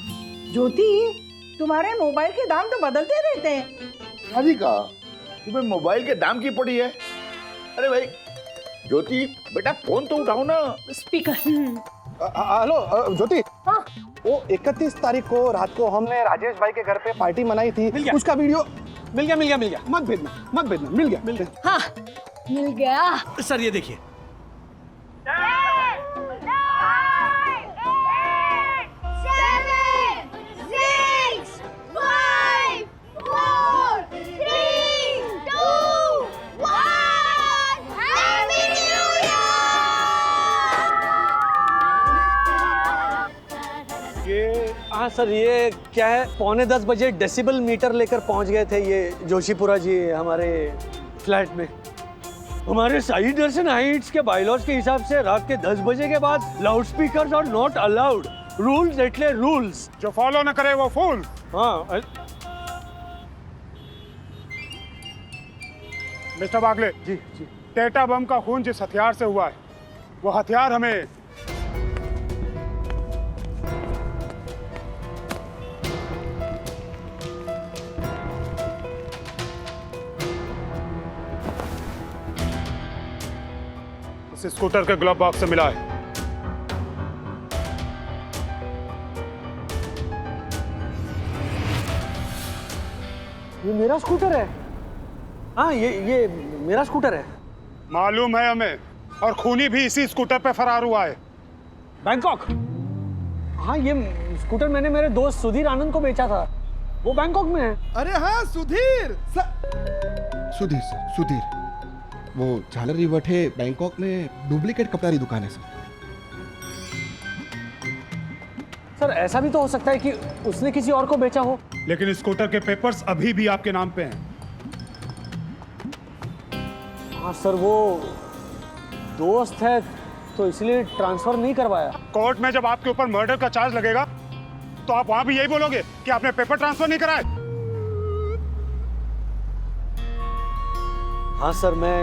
ज्योति, तुम्हारे मोबाइल के दाम तो बदलते रहते हैं। राधिका, तुम्हें मोबाइल के दाम की पड़ी है? अरे भाई ज्योति बेटा, फोन तो उठाओ ना। स्पीकर। हेलो ज्योति। हाँ? वो 31 तारीख को रात को हमने राजेश भाई के घर पे पार्टी मनाई थी, उसका वीडियो मिल गया। मत भेजना, मिल गया। हाँ, मिल गया सर। ये देखिए, हाँ सर, ये क्या है, 9:45 बजे डेसिबल मीटर लेकर पहुंच गए थे ये जोशीपुरा जी हमारे फ्लैट में। हमारे साई दर्शन हाइट्स के बायलॉज के हिसाब से रात के 10 बजे के बाद loudspeakers are not allowed. Rules एटले रूल्स, जो फॉलो न करे वो फूल। हाँ मिस्टर बागले जी। टेटा बम का खून जिस हथियार से हुआ है, वो हथियार हमें इस स्कूटर के ग्लव बॉक्स से मिला है। ये मेरा स्कूटर है। हाँ, ये मेरा स्कूटर है। मालूम है हमें, और खूनी भी इसी स्कूटर पे फरार हुआ है। बैंकॉक। हाँ, ये स्कूटर मैंने मेरे दोस्त सुधीर आनंद को बेचा था। वो बैंकॉक में है। अरे हाँ, सुधीर सुधीर सर, सुधीर। वो झालर रिवर्ट है बैंकॉक में, डुप्लीकेट कपड़ा की दुकान है सर। सर, ऐसा भी तो हो सकता है कि उसने किसी और को बेचा हो। लेकिन स्कूटर के पेपर्स अभी भी आपके नाम पे हैं। हाँ सर, वो दोस्त है तो इसलिए ट्रांसफर नहीं करवाया। कोर्ट में जब आपके ऊपर मर्डर का चार्ज लगेगा तो आप वहां भी यही बोलोगे कि आपने पेपर ट्रांसफर नहीं कराए। हाँ सर, मैं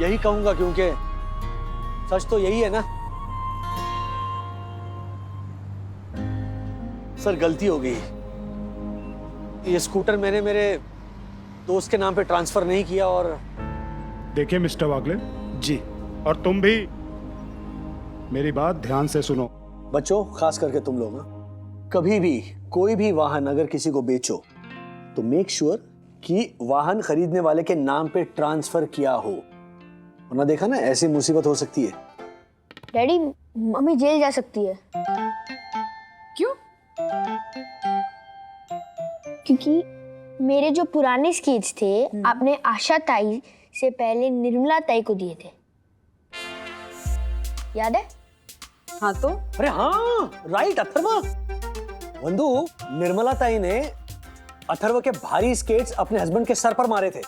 यही कहूंगा क्योंकि सच तो यही है ना। सर, गलती हो गई। ये स्कूटर मैंने मेरे दोस्त के नाम पे ट्रांसफर नहीं किया। और देखिए मिस्टर वागले जी, और तुम भी मेरी बात ध्यान से सुनो। बच्चों, खास करके तुम लोग, कभी भी कोई भी वाहन अगर किसी को बेचो तो मेक श्योर कि वाहन खरीदने वाले के नाम पे ट्रांसफर किया हो, वरना देखा ना ऐसी मुसीबत हो सकती है। डैडी, मम्मी जेल जा सकती है। क्यों? क्योंकि मेरे जो पुराने स्केच थे आपने आशा ताई से पहले निर्मला ताई को दिए थे, याद है? हाँ तो? अरे हाँ, राइट अथर्वा। वंदु, निर्मला ताई ने अथर्व के भारी स्केट्स अपने हस्बैंड के सर पर मारे थे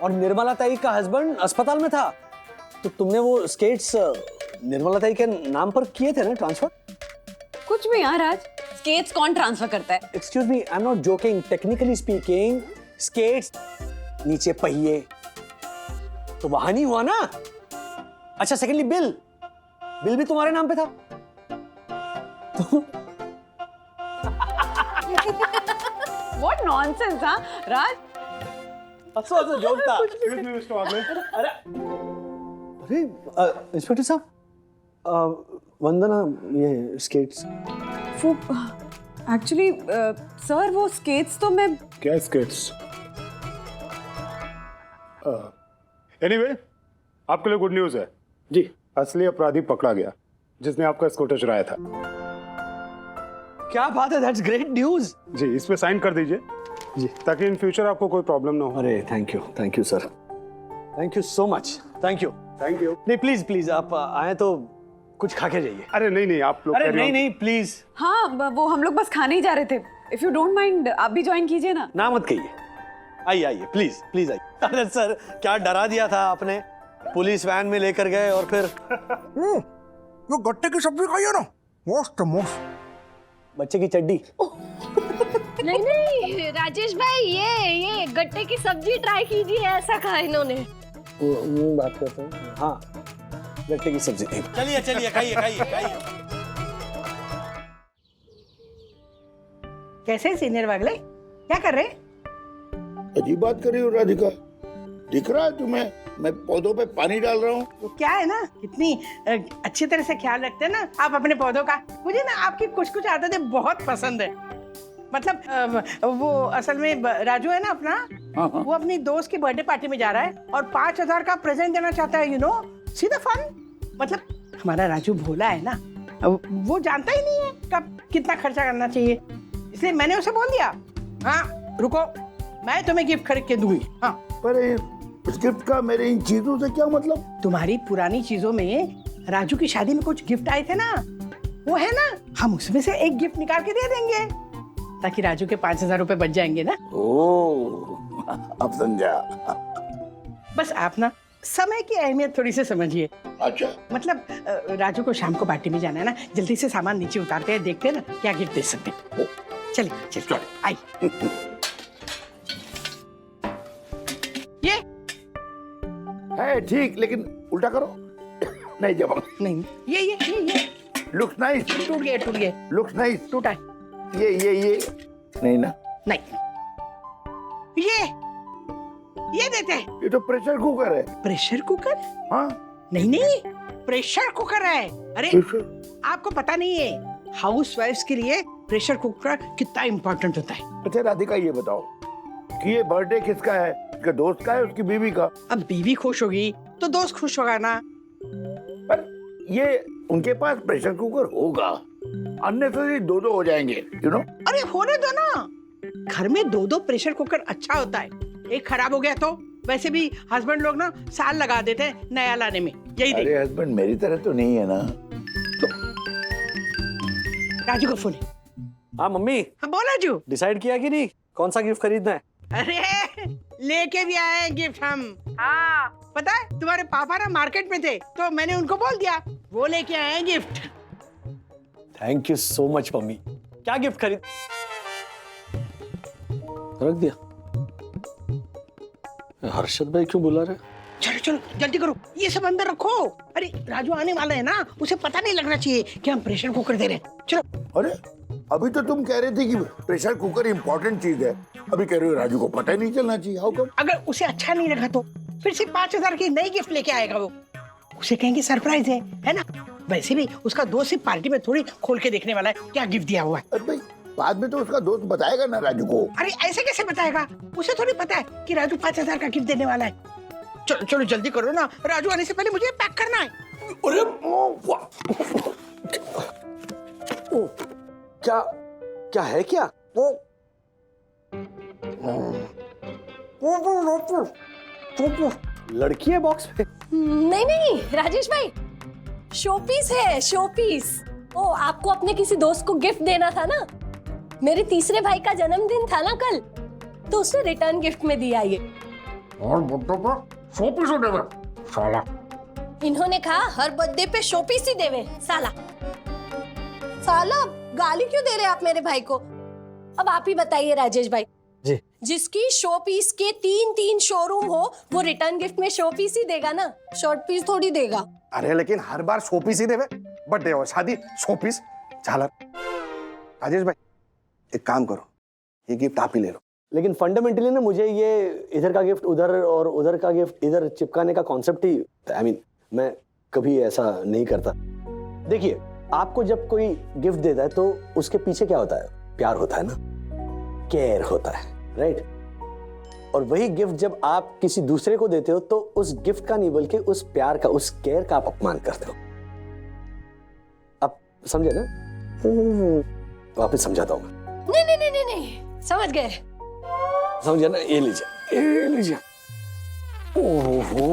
और निर्मला ताई का हस्बैंड अस्पताल में था, तो तुमने वो स्केट्स निर्मला ताई के नाम पर किए थे ना ट्रांसफर? कुछ भी यार, आज स्केट्स कौन ट्रांसफर करता है? Excuse me, I am not joking. Technically speaking, skates नीचे पहिए तो वाहन ही हुआ ना। अच्छा, सेकेंडली बिल भी तुम्हारे नाम पे था। What nonsense, हाँ राज? अच्छा जोक था। अरे इंस्पेक्टर साहब, वंदना, ये स्केट्स। एक्चुअली सर, वो स्केट्स तो मैं क्या स्केट्स? एनीवे, आपके लिए गुड न्यूज है जी। असली अपराधी पकड़ा गया जिसने आपका स्कूटर चुराया था। क्या बात है, दैट्स ग्रेट न्यूज। जी, इस पे साइन कर दीजिए जी, ताकि इन फ्यूचर आपको कोई प्रॉब्लम ना हो। अरे thank you sir, thank you so much. Thank you. नहीं, प्लीज आप आए तो कुछ खा के जाइए। अरे नहीं, आप लोग। अरे नहीं प्लीज। हाँ, वो हम लोग बस खाने ही जा रहे थे। इफ यू डोंट माइंड, आप भी ज्वाइन कीजिए ना। ना मत कहिए, आइए प्लीज आइए। अरे सर, क्या डरा दिया था आपने। पुलिस वैन में लेकर गए और फिर वो गट्टे की सब्जी खाइए ना, मस्त। बच्चे की चड्डी। नहीं राजेश भाई, ये गट्टे की सब्जी ट्राई कीजिए, ऐसा कहा इन्होंने। बात करते हैं। हाँ, गट्टे की सब्जी। चलिए खाइए। कैसे सीनियर वागले, क्या कर रहे? अजीब बात कर रही हो राधिका, दिख रहा है तुम्हें मैं पौधों पे पानी डाल रहा हूँ। वो क्या है ना, कितनी अच्छी तरह से ख्याल रखते हैं ना आप अपने पौधों का। मुझे ना आपकी कुछ आदतें बहुत पसंद है। मतलब वो असल में राजू है ना अपना, वो अपनी दोस्त की बर्थडे पार्टी में जा रहा है और 5,000 का प्रेजेंट देना चाहता है। See the fun. मतलब हमारा राजू भोला है ना, वो जानता ही नहीं है कब कितना खर्चा करना चाहिए, इसलिए मैंने उसे बोल दिया, हाँ रुको, मैं तुम्हें गिफ्ट खरीद के दूंगी। हाँ, पर इस गिफ्ट का मेरे इन चीजों से क्या मतलब? तुम्हारी पुरानी चीजों में राजू की शादी में कुछ गिफ्ट आए थे ना, वो है ना, हम उसमें से एक गिफ्ट निकाल के दे देंगे ताकि राजू के 5,000 रुपए बच जाएंगे ना। ओह, अब समझा। बस आप ना समय की अहमियत थोड़ी सी समझिए। अच्छा, मतलब राजू को शाम को पार्टी में जाना है ना, जल्दी से सामान नीचे उतारते हैं, देखते हैं ना क्या गिफ्ट दे सकते हैं। चलिए आई। ये है ठीक, लेकिन उल्टा करो। नहीं जब नहीं, ये लुक्स नाइस। टूट गए। Looks nice. टूटा है। ये नहीं ना, नहीं, ये देते हैं। ये तो प्रेशर कुकर है। Pressure cooker? हाँ, नहीं नहीं, प्रेशर कुकर है। अरे आपको पता नहीं है हाउस वाइफ्स के लिए प्रेशर कुकर कितना इम्पोर्टेंट होता है। अच्छा राधिका ये बताओ कि ये बर्थडे किसका है, उसके दोस्त का है उसकी बीवी का? अब बीवी खुश होगी तो दोस्त खुश होगा ना। पर ये उनके पास प्रेशर कुकर होगा, अननेसेसरी दो हो जाएंगे यू नो। अरे होने दो ना, घर में दो प्रेशर कुकर अच्छा होता है। एक खराब हो गया तो वैसे भी हस्बैंड लोग ना साल लगा देते हैं नया लाने में। यही देख। अरे हस्बैंड मेरी तरह तो नहीं है ना। तो राजू का फोन है। हाँ मम्मी। हाँ बोल राजू। डिसाइड किया कि नहीं कौन सा गिफ्ट खरीदना है? अरे लेके भी आए हैं गिफ्ट हम। हाँ पता है तुम्हारे पापा ना मार्केट में थे तो मैंने उनको बोल दिया, वो लेके आए हैं gift. Thank you so much mummy. क्या गिफ्ट खरीद? रख दिया। हर्षद भाई क्यों बुला रहे? चलो चलो जल्दी करो, ये सब अंदर रखो। अरे राजू आने वाला है ना, उसे पता नहीं लगना चाहिए कि हम प्रेशर कुकर दे रहे हैं। चलो। अरे अभी तो तुम कह रहे थे कि प्रेशर कुकर इम्पोर्टेंट चीज है, अभी कह रहे हो राजू को पता ही नहीं चलना चाहिए। How come? अगर उसे अच्छा नहीं लगा तो फिर से 5,000 की नई गिफ्ट लेके आएगा वो। उसे कहेंगे सरप्राइज है ना। वैसे भी उसका दोस्त सिर्फ पार्टी में थोड़ी खोल के देखने वाला है क्या गिफ्ट दिया हुआ है। अरे भाई बाद में तो उसका दोस्त बताएगा ना राजू को। अरे ऐसे कैसे बताएगा, उसे थोड़ी पता है कि राजू 5,000 का गिफ्ट देने वाला है। चलो चलो जल्दी करो ना, राजू आने से पहले मुझे पैक करना है। अरे ओ, क्या क्या है क्या? लड़की है बॉक्स में? नहीं नहीं राजेश भाई, शोपीस है शोपीस। ओ आपको अपने किसी दोस्त को गिफ्ट देना था ना, मेरे तीसरे भाई का जन्मदिन था ना कल, तो उसने रिटर्न गिफ्ट में दिया ये। और बर्थडे पर शोपीस हो देवे साला। इन्होंने कहा हर बर्थडे पे शोपीस ही देवे साला। साला गाली क्यों दे रहे आप मेरे भाई को? अब आप ही बताइए राजेश भाई जी। जिसकी शो पीस के 3 शोरूम हो वो रिटर्न गिफ्ट में शो पीस ही देगा ना, शॉर्ट पीस थोड़ी देगा। अरे लेकिन हर बार शो पीस ही देवे, बर्थडे और शादी शो पीस झालर। राजेश भाई एक काम करो, ये गिफ्ट आप ही ले लो। लेकिन फंडामेंटली ना मुझे ये इधर का गिफ्ट उधर और उधर का गिफ्ट इधर चिपकाने का कॉन्सेप्ट ही मैं कभी ऐसा नहीं करता। देखिए आपको जब कोई गिफ्ट देता है तो उसके पीछे क्या होता है? प्यार होता है ना, केयर होता है, राइट? और वही गिफ्ट जब आप किसी दूसरे को देते हो तो उस गिफ्ट का नहीं बल्कि उस प्यार का, उस केयर का आप अपमान करते हो। आप समझे ना? वापस समझाता हूं मैं। नहीं समझ गए। समझे ना? ये लीजिए, ये लीजिए। ओहो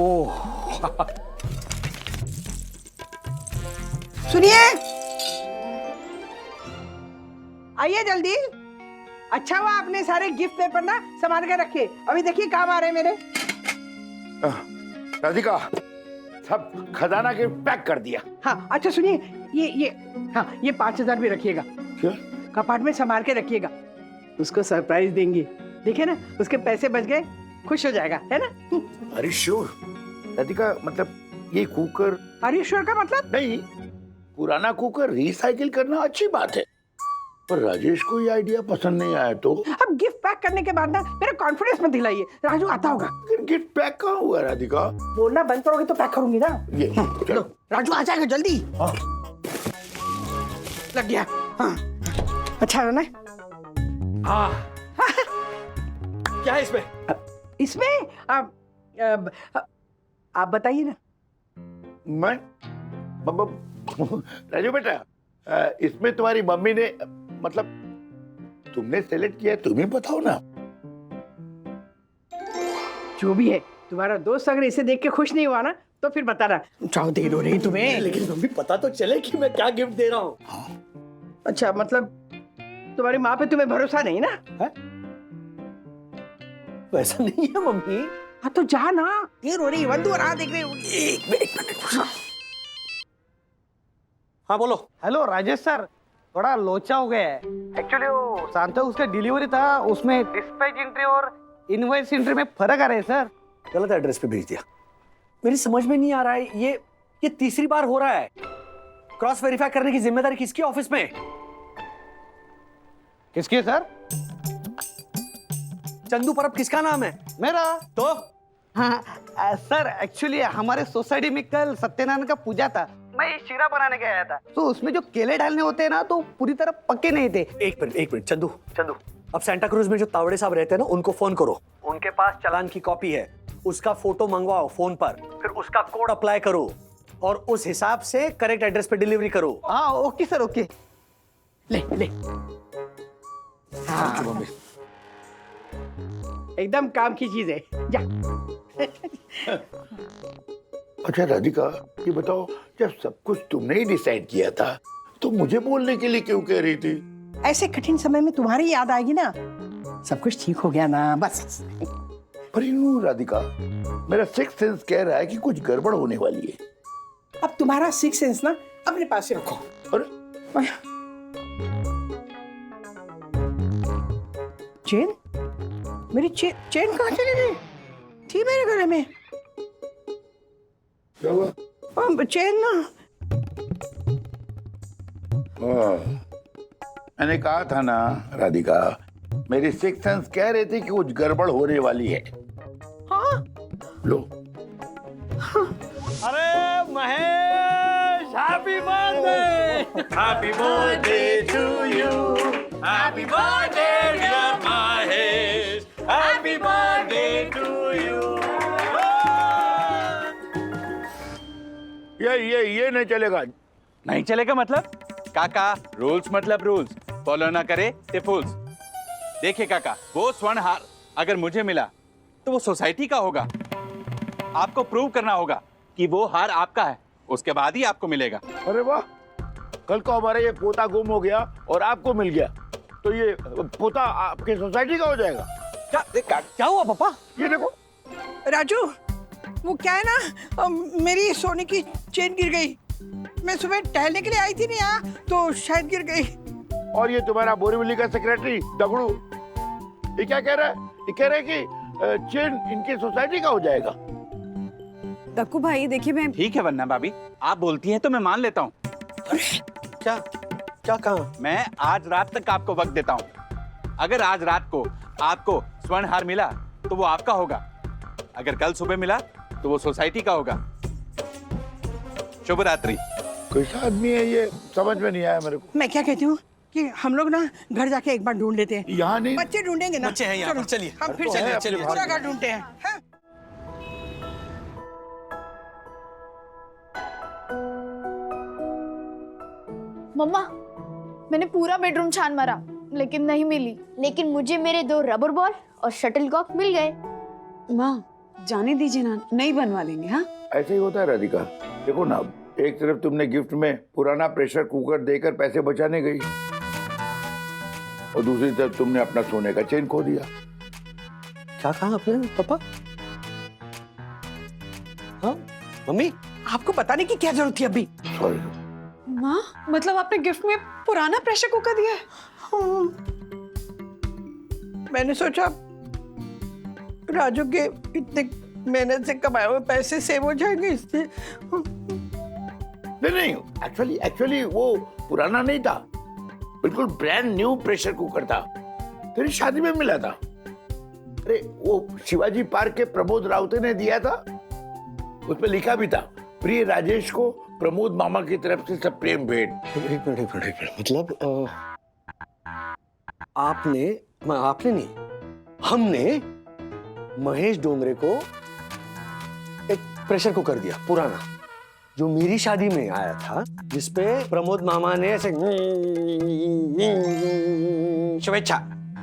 सुनिए, आइए जल्दी। अच्छा हुआ आपने सारे गिफ्ट पेपर ना संभाल के रखे, अभी देखिए काम आ रहे हैं मेरे। राधिका सब खजाना के पैक कर दिया। हाँ अच्छा सुनिए, ये 5,000 भी रखिएगा। क्या? कपाट में संभाल के रखिएगा, उसको सरप्राइज देंगे। देखिए ना उसके पैसे बच गए, खुश हो जाएगा, है ना? अरे श्योर राधिका, मतलब ये कुकर। अरे श्योर का मतलब? नहीं, पुराना कुकर रिसाइकिल करना अच्छी बात है, पर राजेश को ये आइडिया पसंद नहीं आया तो? अब गिफ्ट पैक करने के बाद ना मेरा कॉन्फिडेंस मत दिलाइए, राजू आता होगा। गिफ्ट पैक कहाँ हुआ राधिका? बोलना बंद करोगे तो पैक करूंगी ना। ये चलो राजू आ जाएगा जल्दी। हाँ। लग गया। हाँ अच्छा है ना? क्या है इसमें? इसमें आप बताइए ना। मैं राजू बेटा, इसमें तुम्हारी मम्मी ने, मतलब तुमने सेलेक्ट किया, तुम ही बताओ ना। जो भी है, तुम्हारा दोस्त अगर इसे देख के खुश नहीं हुआ ना तो फिर बताना। चाहो दे दो रही तुम्हें। लेकिन मम्मी पता तो चले कि मैं क्या गिफ्ट दे रहा हूँ। अच्छा मतलब तुम्हारी माँ पे तुम्हें भरोसा नहीं ना? है? वैसा नहीं है मम्मी। हाँ तो जा ना, देर हो रही, वंदू राह देख रही होगी। एक मिनट। हाँ बोलो। हेलो राजेश सर, थोड़ा लोचा हो गया है। एक्चुअली वो सांता उसका डिलीवरी था, उसमें डिस्पैच एंट्री और इनवॉइस एंट्री में फर्क आ रहा है सर। गलत एड्रेस पे भेज दिया। मेरी समझ में नहीं आ रहा है, ये तीसरी बार हो रहा है। क्रॉस वेरीफाई करने की जिम्मेदारी किसकी ऑफिस में? किसकी है सर? चंदू परब किसका नाम है? मेरा। तो हाँ सर, एक्चुअली हमारे सोसाइटी में कल सत्यनारायण का पूजा था। मैं शीरा बनाने गया था, तो उसमें जो केले डालने होते हैं ना, तो पूरी तरह पके नहीं थे। एक मिनट चंदू, अब सेंटा क्रूज में जो तावड़े साहब रहते हैं ना, उनको फोन करो। उनके पास चालान की कॉपी है, उसका फोटो मंगवाओ फोन पर, फिर उसका कोड अप्लाई करो और उस हिसाब से करेक्ट एड्रेस पे डिलीवरी करो। हाँ ओके सर, ओके। ले हाँ, एकदम काम की चीज है। जा। अच्छा राधिका, ये बताओ, जब सब कुछ तुमने ही डिसाइड किया था तो मुझे बोलने के लिए क्यों कह रही थी? ऐसे कठिन समय में तुम्हारी याद आएगी ना, सब कुछ ठीक हो गया ना, बस। पर यूं राधिका, मेरा सिक्स सेंस कह रहा है कि कुछ गड़बड़ होने वाली है। अब तुम्हारा सिक्स सेंस ना अपने पास से रखो। चेन, मेरी चेन कहाँ चली गई? थी मेरे गले में। क्या हुआ? चेन ना। मैंने कहा था ना राधिका, मेरी सिक्स सेंस कह रहे थे कि कुछ गड़बड़ होने वाली है। हाँ? लो। अरे Mahesh, happy birthday! Happy birthday to you, happy birthday dear Mahesh, happy birthday to you. ये नहीं चलेगा। नहीं चलेगा मतलब? काका, रूल्स मतलब रूल्स, फॉलो ना करे ते फूल्स। देखिए काका, वो स्वर्ण हार अगर मुझे मिला तो वो सोसाइटी का होगा। आपको प्रूव करना होगा कि वो हार आपका है, उसके बाद ही आपको मिलेगा। अरे वाह, कल को हमारा ये पोता गुम हो गया और आपको मिल गया तो ये पोता आपके सोसाइटी का हो जाएगा। क्या हुआ पापा? ये देखो राजू, वो क्या है ना, मेरी सोने की चेन गिर गई। मैं सुबह टहलने के लिए आई थी ना यहाँ, तो शायद गिर गई। और ये तुम्हारा बोरीवली का सेक्रेटरी दगड़ू, ये क्या कह रहा है? ये कह रहा है कि चेन इनकी सोसाइटी का हो जाएगा। दक्कू भाई देखिए, मैं ठीक है वरना भाभी, आप बोलती हैं तो मैं मान लेता हूँ। क्या कहा? मैं आज रात तक आपको वक्त देता हूँ। अगर आज रात को आपको स्वर्ण हार मिला तो वो आपका होगा, अगर कल सुबह मिला तो वो सोसाइटी का होगा। शुभ रात्रि। कैसा आदमी है ये, समझ में नहीं आया मेरे को। मैं क्या कहती हूँ कि हम लोग ना घर जाके एक बार ढूंढ लेते हैं। यहाँ नहीं, बच्चे ढूंढेंगे ना। बच्चे हैं यहाँ पर, चलिए। हम फिर से दूसरा घर ढूंढते हैं। हाँ? मम्मा, मैंने पूरा बेडरूम छान मारा लेकिन नहीं मिली। लेकिन मुझे मेरे 2 रबर बॉल और शटलकॉक मिल गए। माँ जाने दीजिए ना, नहीं बनवा देंगे। हाँ ऐसे ही होता है राधिका। देखो ना, एक तरफ तुमने गिफ्ट में पुराना प्रेशर कुकर देकर पैसे बचाने गई और दूसरी तरफ तुमने अपना सोने का चेन खो दिया। क्या कहा आपने पापा? हाँ मम्मी, आपको बताने की क्या जरूरत थी अभी? सॉरी माँ, मतलब आपने गिफ्ट में पुराना प्रेशर कुकर दिया है? हाँ। मैंने सोचा राजू के इतने मेहनत से कमाए हुए पैसे सेव हो जाएंगे इससे। नहीं, एक्चुअली वो पुराना नहीं था, बिल्कुल ब्रांड न्यू प्रेशर कुकर था, तेरी शादी में मिला था। अरे वो शिवाजी पार्क के प्रमोद राउते ने दिया था, उसमें लिखा भी था, प्रिय राजेश को प्रमोद मामा की तरफ से सब प्रेम भेंट। एक मिनट, मतलब आपने नहीं, हमने महेश डोंगरे को एक प्रेशर कुकर दिया पुराना, जो मेरी शादी में आया था, जिसपे प्रमोद मामा ने ऐसे शुभेच्छा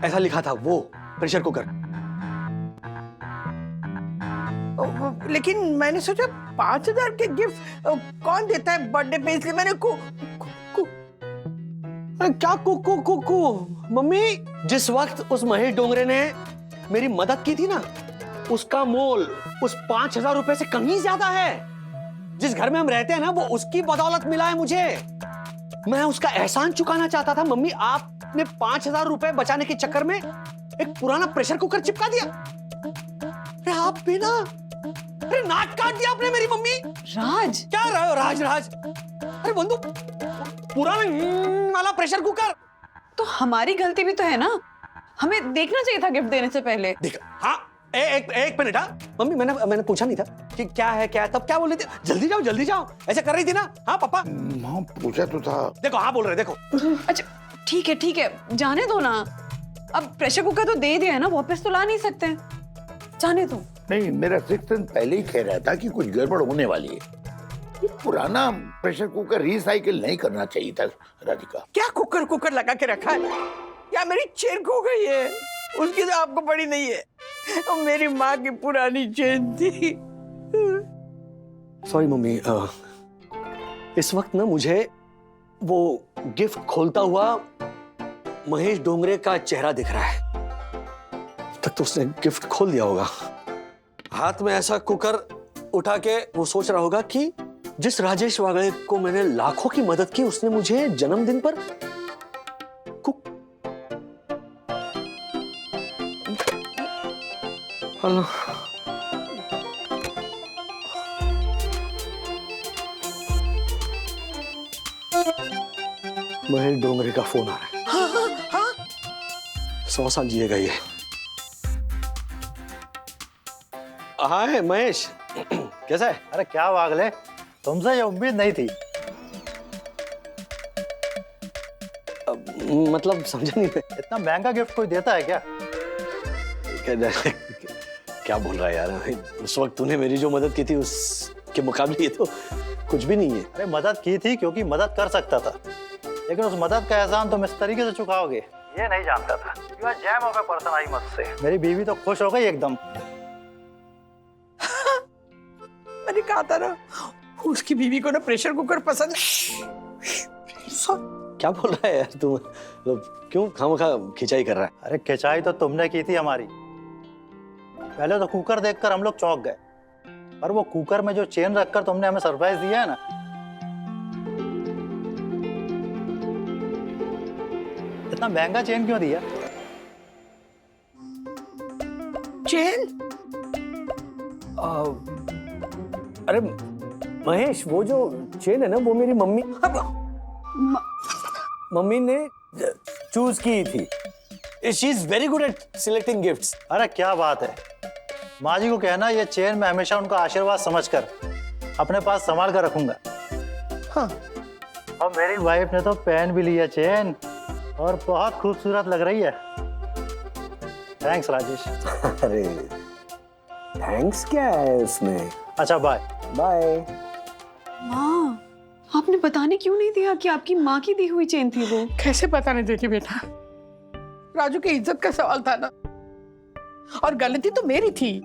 ऐसा लिखा था, वो प्रेशर कुकर। लेकिन मैंने सोचा 5,000 के गिफ्ट कौन देता है बर्थडे पे, इसलिए मैंने क्या मम्मी, जिस वक्त उस महेश डोंगरे ने मेरी मदद की थी ना, उसका मोल उस 5,000 रुपए से कहीं ज्यादा है। जिस घर में हम रहते हैं ना, वो उसकी बदौलत मिला है मुझे। मैं उसका एहसान चुकाना चाहता था। मम्मी, आपने 5,000 रुपए बचाने के चक्कर में एक पुराना प्रेशर कुकर चिपका दिया। अरे आप भी ना, अरे नाक काट दिया आपने मेरी मम्मी। राज, क्या रहा हो राज? अरे बंधु, पुराना वाला प्रेशर कुकर। तो हमारी गलती भी तो है ना, हमें देखना चाहिए था गिफ्ट देने से पहले। देखा, हाँ एक मिनट। हाँ मम्मी, मैंने पूछा नहीं था कि क्या है तब क्या बोल रही थी? जल्दी जाओ ऐसे कर रही थी ना? हाँ पापा। हाँ पूछा तो था। देखो हाँ बोल रहे, देखो। अच्छा ठीक है, जाने दो ना। अब प्रेशर कुकर तो दे दिया है ना, वापस तो ला नहीं सकते हैं, जाने दो। नहीं, मेरा सिक्स्थ सेंस पहले ही कह रहा था कि कुछ गड़बड़ होने वाली है। ये पुराना प्रेशर कुकर रिसाइकिल नहीं करना चाहिए था राधिका। क्या कुकर लगा के रखा है? क्या मेरी चेन खो गई है? उसकी तो आपको पड़ी नहीं है। तो मेरी माँ की पुरानी चेन थी। सॉरी मम्मी, इस वक्त ना मुझे वो गिफ्ट खोलता हुआ महेश डोंगरे का चेहरा दिख रहा है। अब तक तो उसने गिफ्ट खोल दिया होगा। हाथ में ऐसा कुकर उठा के वो सोच रहा होगा कि जिस राजेश वागले को मैंने लाखों की मदद की, उसने मुझे जन्मदिन पर हेलो, महेश डोंगरे का फोन आ रहा है। हाँ? 100 साल जिएगा ये। हाय महेश, कैसा है? अरे क्या वागले, तुमसे ये उम्मीद नहीं थी। मतलब समझा नहीं मैं। इतना महंगा गिफ्ट कोई देता है क्या? क्या बोल रहा है यार? उस वक्त तूने मेरी जो मदद की थी उसके मुकाबले ये तो कुछ भी नहीं है। अरे मदद की थी क्योंकि मदद कर सकता था, लेकिन उस मदद का एहसान तुम इस तरीके से चुकाओगे ये नहीं जानता था। You are gem of a person I must say. मेरी बीवी तो खुश हो गई एकदम। मैंने कहा था ना, उसकी बीवी को ना प्रेशर कुकर पसंद क्या बोल रहा है यार तू? मतलब क्यों खामखा खिंचाई कर रहा है? अरे खिंचाई तो तुमने की थी हमारी। पहले तो कुकर देखकर हम लोग चौंक गए, पर वो कुकर में जो चेन रखकर तुमने हमें सरप्राइज दिया है ना, इतना महंगा चेन क्यों दिया? चेन? अरे महेश, वो जो चेन है ना, वो मेरी मम्मी ने चूज की थी। She is very good at selecting gifts. अरे क्या बात है, माँ जी को कहना ये चेन मैं हमेशा उनका आशीर्वाद समझकर अपने पास संभाल कर रखूंगा। हाँ। और मेरी वाइफ ने तो पहन भी लिया चेन, और बहुत खूबसूरत लग रही है। थैंक्स राजेश। अरे थैंक्स क्या है उसमें? अच्छा बाय। बाय। माँ, आपने बताने क्यों नहीं दिया कि आपकी माँ की दी हुई चेन थी वो? कैसे पता नहीं देती बेटा? राजू की इज्जत का सवाल था ना, और गलती तो मेरी थी।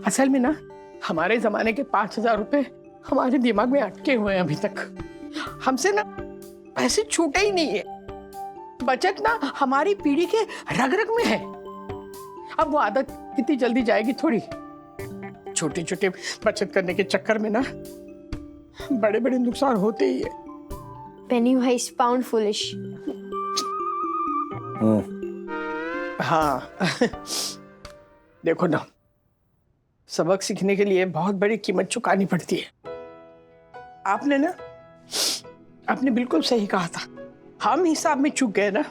असल में ना, हमारे जमाने के 5000 रुपए हमारे दिमाग में अटके हुए हैं अभी तक। हमसे ना पैसे छूटे ही नहीं है। बचत ना हमारी पीढ़ी के रग रग में है। अब वो आदत कितनी जल्दी जाएगी थोड़ी। छोटे छोटे बचत करने के चक्कर में ना बड़े बड़े नुकसान होते ही है। पेनी वाइज पाउंड फुलिश। हाँ। देखो ना, सबक सीखने के लिए बहुत बड़ी कीमत चुकानी पड़ती है। आपने बिल्कुल सही कहा था। हम हिसाब में चूक गए ना,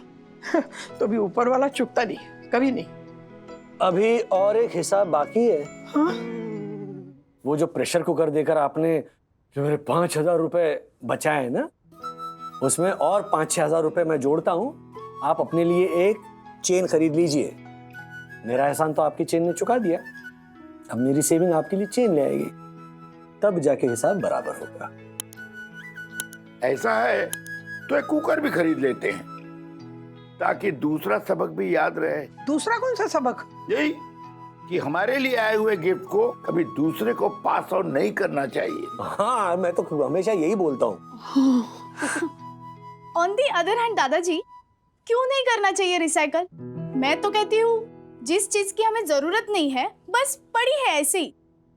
तो भी ऊपर वाला चुकता नहीं, कभी नहीं। अभी और एक हिसाब बाकी है। हाँ? वो जो प्रेशर कुकर देकर आपने जो मेरे 5000 रुपए बचाए ना, उसमें और 5-6 हजार रुपए मैं जोड़ता हूँ। आप अपने लिए एक चेन खरीद लीजिए। मेरा एहसान तो आपकी चेन ने चुका दिया, अब मेरी सेविंग आपके लिए चेन ले आएगी, तब जाके हिसाब बराबर होगा। ऐसा है तो एक कुकर भी खरीद लेते हैं, ताकि दूसरा सबक भी याद रहे। दूसरा कौन सा सबक? यही कि हमारे लिए आए हुए गिफ्ट को कभी दूसरे को पास ऑन नहीं करना चाहिए। हाँ, मैं तो हमेशा यही बोलता हूँ। ऑन दी अदर हैंड दादाजी, क्यों नहीं करना चाहिए रिसाइकल? मैं तो कहती हूँ जिस चीज की हमें जरूरत नहीं है, बस पड़ी है ऐसे ही,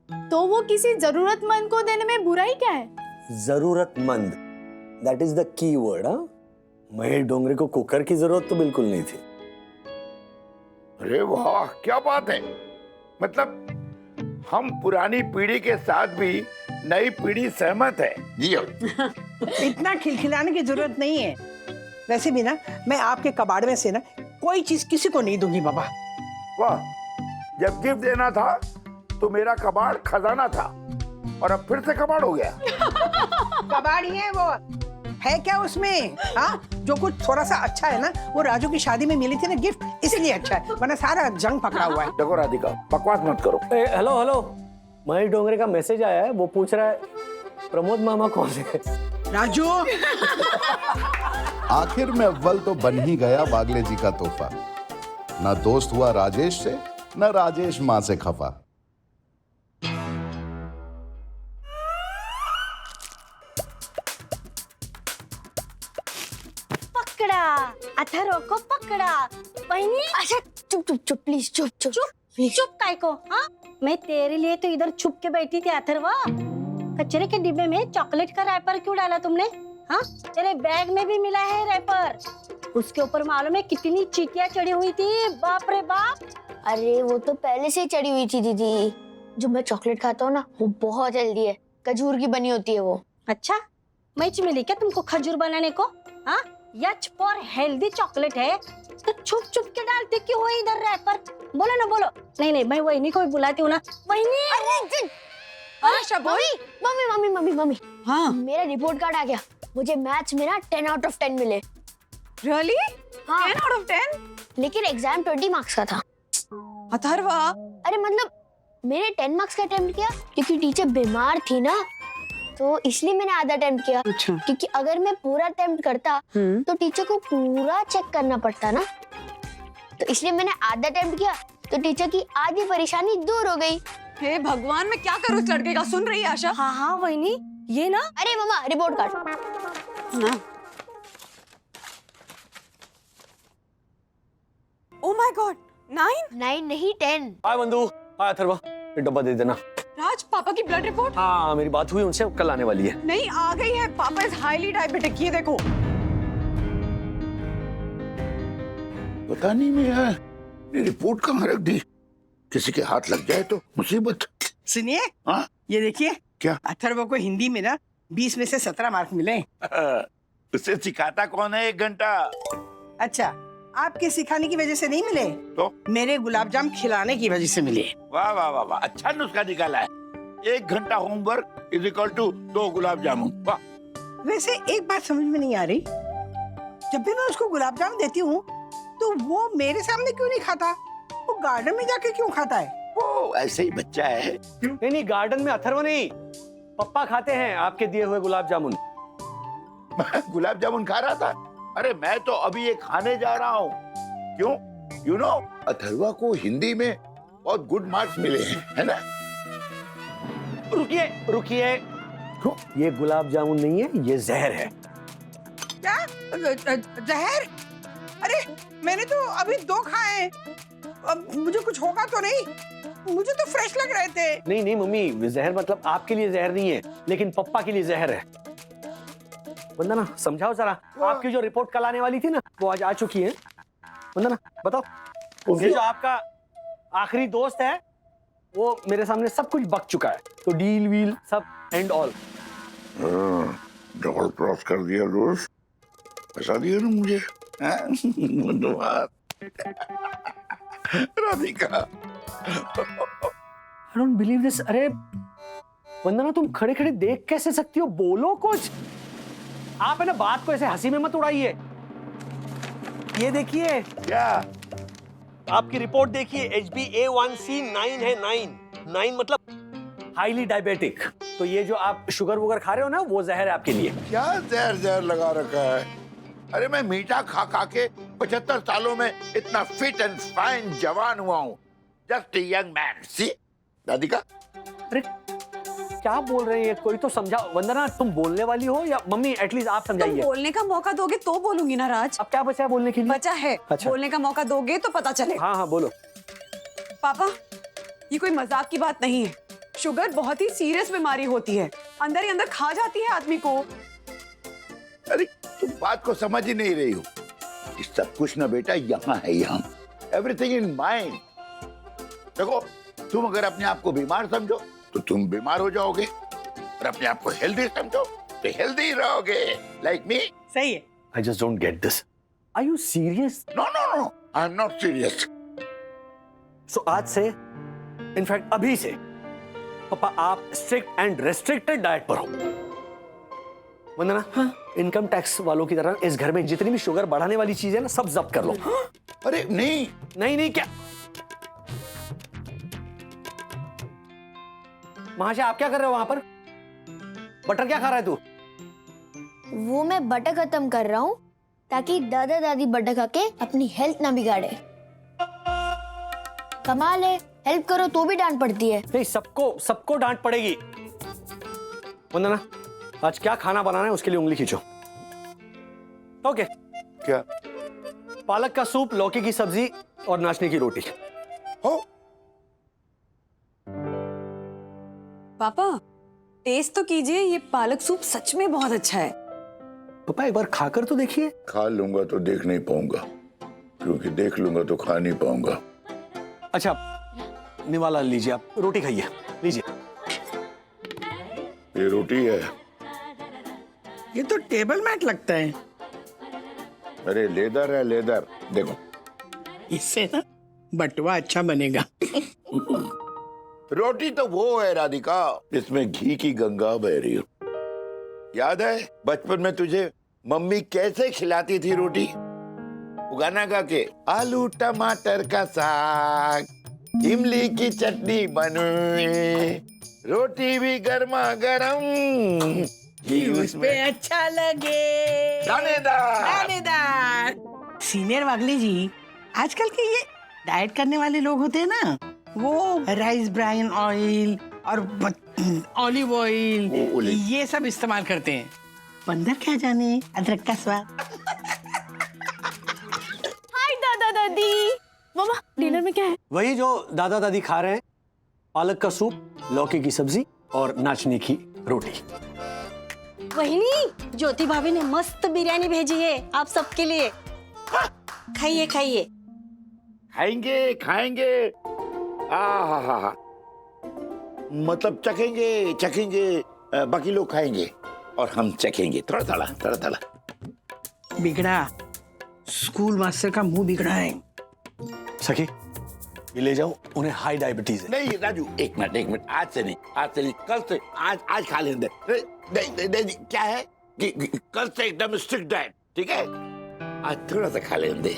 तो वो किसी जरूरतमंद को देने में बुराई क्या है? जरूरतमंद, that is the key word. हाँ, महेश डोंगरे को कुकर की जरूरत तो बिल्कुल नहीं थी। अरे वाह, क्या बात है। मतलब हम पुरानी पीढ़ी के साथ भी नई पीढ़ी सहमत है। जी इतना खिलखिलाने की जरूरत नहीं है। वैसे भी ना, मैं आपके कबाड़ में से ना कोई चीज किसी को नहीं दूंगी बाबा। वाह, जब गिफ्ट देना था तो मेरा कबाड़ खजाना था और अब फिर से कबाड़ हो गया। कबाड़ ही है वो, है क्या उसमें? हाँ, जो कुछ थोड़ा सा अच्छा है ना वो राजू की शादी में मिली थी ना गिफ्ट, इसलिए अच्छा है, वरना सारा जंग पकड़ा हुआ है। देखो राधिका, बकवास मत करो। हेलो हेलो, महेश डोंगरे का मैसेज आया है, वो पूछ रहा है प्रमोद मामा कौन है? राजू आखिर में अव्वल तो बन ही गया बागले जी का तोहफा। न दोस्त हुआ राजेश से, न राजेश माँ से खफा। पकड़ा, अथर्व को पकड़ा। बहनी अच्छा चुप चुप चुप प्लीज, चुप चुप चुप चुप काय को? हाँ, मैं तेरे लिए तो इधर छुप के बैठी थी अथर्व। कचरे के डिब्बे में चॉकलेट का रैपर क्यों डाला तुमने? हाँ, तेरे बैग में भी मिला है रैपर। उसके ऊपर मालूम है कितनी चींटियां चढ़ी हुई थी, बाप रे बाप। अरे वो तो पहले से ही चढ़ी हुई थी दीदी। जो मैं चॉकलेट खाता हूँ ना वो बहुत हेल्दी है, खजूर की बनी होती है वो। अच्छा, मैच मिली क्या तुमको खजूर बनाने को? हाँ, यच फॉर हेल्दी चॉकलेट है तो छुप छुप के डालते क्यों हो इधर रैपर? बोलो ना बोलो। नहीं नहीं, मैं वही को भी बुलाती हूँ ना। वही मम्मी मम्मी मम्मी मम्मी, हाँ मेरा रिपोर्ट कार्ड आ गया। मुझे मैथ्स में ना 10 out of 10 मिले। Really? हाँ 10 out of 10? लेकिन एग्जाम 20 मार्क्स का था। अथर्वा, अरे मतलब मैंने 10 मार्क्स का अटेम्प्ट किया क्योंकि टीचर बीमार थी ना, तो इसलिए मैंने आधा अटेम्प्ट किया। अच्छा। क्योंकि अगर मैं पूरा अटेम्प्ट करता तो टीचर को पूरा चेक करना पड़ता ना, तो इसलिए मैंने आधा अटेम्प्ट किया तो टीचर की आधी परेशानी दूर हो गई। हे भगवान, मैं क्या करूँ इस लड़के का? सुन रही है आशा? हाँ हाँ वही ये ना। अरे मामा रिपोर्ट कार्ड। हाँ। Oh my God, 9 नहीं 10। हाय बंधु, हाय अथर्व, ये डब्बा दे देना। राज, पापा की ब्लड रिपोर्ट? हाँ, मेरी बात हुई उनसे, कल आने वाली है। नहीं, आ गई है। पापा इज हाईली डायबिटिक, ये देखो। पता नहीं मैं यार, ये रिपोर्ट कहाँ रख दी? किसी के हाथ लग जाए तो मुसीबत। सुनिए, हाँ ये देखिए क्या? अथर्व को हिंदी में ना 20 में से 17 मार्क मिले। उसे सिखाता कौन है 1 घंटा? अच्छा, आपके सिखाने की वजह से नहीं मिले तो मेरे गुलाब जाम खिलाने की वजह से मिले। वाह वाह वाह वाह, अच्छा नुस्खा निकाला है। 1 घंटा homework is equal to 2 gulab jamun. वाह। वैसे एक बात समझ में नहीं आ रही, जब भी मैं उसको गुलाब जामुन देती हूँ तो वो मेरे सामने क्यों नहीं खाता? वो गार्डन में जाके क्यों खाता है? वो ऐसे ही बच्चा है। नहीं, गार्डन में अथर्व नहीं, पप्पा खाते हैं आपके दिए हुए गुलाब जामुन। गुलाब जामुन खा रहा था? अरे मैं तो अभी ये खाने जा रहा हूँ। क्यों? यू नो, अथर्वा को हिंदी में बहुत गुड मार्क्स मिले हैं, है ना? रुकिए रुकिए, ये गुलाब जामुन नहीं है, ये जहर है। क्या? जहर? अरे मैंने तो अभी 2 खाए हैं, अब मुझे कुछ होगा तो नहीं? मुझे तो फ्रेश लग रहे थे। नहीं नहीं मम्मी, जहर मतलब आपके लिए जहर नहीं है, लेकिन पप्पा के लिए जहर है। वंदना समझाओ जरा, आपकी जो रिपोर्ट कल आने वाली थी ना वो आज आ चुकी है। वंदना बताओ, ये जो आपका आखिरी दोस्त है वो मेरे सामने सब कुछ बक चुका है, तो डील वील सब एंड ऑल। डबल क्रॉस कर दिया दोस्त, फंसा दिया ना मुझे। धन्यवाद Radhika. I don't believe this। अरे वंदना, तुम खड़े खड़े देख कैसे सकती हो? बोलो कुछ। आप है ना बात को ऐसे हंसी में मत उड़ाइए। ये देखिए, क्या? आपकी रिपोर्ट देखिए, HbA1c 9 है। 9 मतलब हाईली डायबिटिक। तो ये जो आप शुगर वुगर खा रहे हो ना, वो जहर है आपके लिए। क्या जहर लगा रखा है? अरे मैं मीठा खा खा के 75 सालों में इतना फिट एंड फाइन जवान हुआ हूँ। Just young man. See Radhika. अरे क्या बोल रहे हैं? कोई तो समझाओ। वंदना, तुम बोलने वाली हो या मम्मी एटलीस्ट आप समझाइए। तुम बोलने का मौका दोगे तो बोलूंगी ना राज। अब क्या बचा है बोलने के लिए? बचा है। अच्छा। बोलने का मौका दोगे तो पता चले। हाँ हाँ बोलो। पापा, ये कोई मजाक की बात नहीं है। शुगर बहुत ही सीरियस बीमारी होती है, अंदर ही अंदर खा जाती है आदमी को। अरे तुम बात को समझ ही नहीं रही हो। इस सब कुछ ना बेटा यहाँ है, यहाँ। Everything in mind. देखो, तुम अगर अपने आप को बीमार समझो तो तुम बीमार हो जाओगे, और अपने आप को हेल्दी समझो तो हेल्दी रहोगे, लाइक मी। सही है। I just don't get this. Are you serious? No, I'm not serious. So आज से इनफैक्ट अभी से पापा आप स्ट्रिक्ट एंड रेस्ट्रिक्टेड डाइट पर हो। वंदना, हाँ? इनकम टैक्स वालों की तरह इस घर में जितनी भी शुगर बढ़ाने वाली चीज है ना, सब जब्त कर लो। हाँ? अरे नहीं नहीं नहीं, क्या महाशय आप क्या कर रहे हो वहां पर? बटर क्या खा रहा है तू? वो मैं बटर खत्म कर रहा हूँ ताकि दादा दादी बटर खा के अपनी हेल्थ ना बिगाड़े। कमाल है, हेल्प करो तो भी डांट पड़ती है। नहीं, सबको डांट पड़ेगी। वंदना, आज क्या खाना बनाना है उसके लिए उंगली खींचो। ओके। क्या? पालक का सूप, लौकी की सब्जी और नाचनी की रोटी। हो? पापा टेस्ट तो कीजिए, ये पालक सूप सच में बहुत अच्छा है। पापा एक बार खाकर तो देखिए। खा लूंगा तो देख नहीं पाऊंगा, क्योंकि देख लूंगा तो खा नहीं पाऊंगा। अच्छा निवाला लीजिए, आप रोटी खाइए, लीजिए। ये रोटी है? ये तो टेबल मैट लगता है। अरे लेदर है, लेदर। देखो इससे ना बटुआ अच्छा बनेगा। रोटी तो वो है राधिका, इसमें घी की गंगा बह रही है। याद है बचपन में तुझे मम्मी कैसे खिलाती थी रोटी? गाना गा के, आलू टमाटर का साग, इमली की चटनी बनी, रोटी भी गर्मा गर्म, घी उसमें अच्छा लगे, दानेदार। सीनियर वागले जी, आजकल के ये डाइट करने वाले लोग होते हैं ना, वो राइस ब्राइन ऑयल और ऑलिव ऑयल ये सब इस्तेमाल करते हैं। बंदर क्या जाने अदरक का स्वाद। हाय दादा दादी। मामा डिनर में क्या है? वही जो दादा दादी खा रहे हैं, पालक का सूप, लौकी की सब्जी और नाचनी की रोटी। वहिनी, ज्योति भाभी ने मस्त बिरयानी भेजी है आप सबके लिए। खाइए खाइए। खाएंगे खाएंगे, आहा, मतलब चखेंगे चखेंगे, बाकी लोग खाएंगे और हम चखेंगे थोड़ा थोड़ा थोड़ा थोड़ा। बिगड़ा, स्कूल मास्टर का मुंह बिगड़ा है। सखी ये ले जाओ, उन्हें हाई डायबिटीज है। नहीं राजू, एक मिनट, आज से नहीं, कल से, आज खा लेंगे। नहीं, क्या है कि कल से एकदम स्ट्रिक्ट डाइट, ठीक है? आज थोड़ा सा खा लेंगे,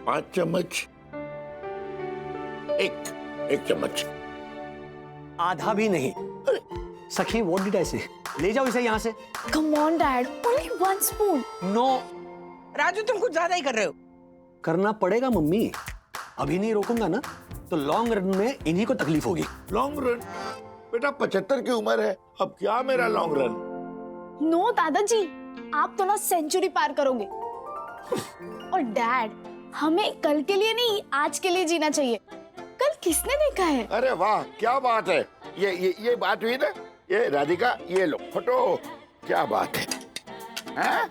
5 चम्मच, एक चम्मच, आधा भी नहीं। सखी व्हाट डिड आई से? ले जाओ इसे यहाँ से। Come on dad, only 1 spoon. No Raju, तुम कुछ ज्यादा ही कर रहे हो। करना पड़ेगा मम्मी, अभी नहीं रोकूंगा ना तो लॉन्ग रन में इन्हीं को तकलीफ होगी। Long run? बेटा 75 की उम्र है, अब क्या मेरा लॉन्ग रन? नो दादाजी, आप तो ना सेंचुरी पार करोगे। और डैड, हमें कल के लिए नहीं आज के लिए जीना चाहिए। कल किसने देखा है? अरे वाह, क्या बात है। ये बात हुई ना, ये राधिका, ये लो फोटो, क्या बात है, हाँ?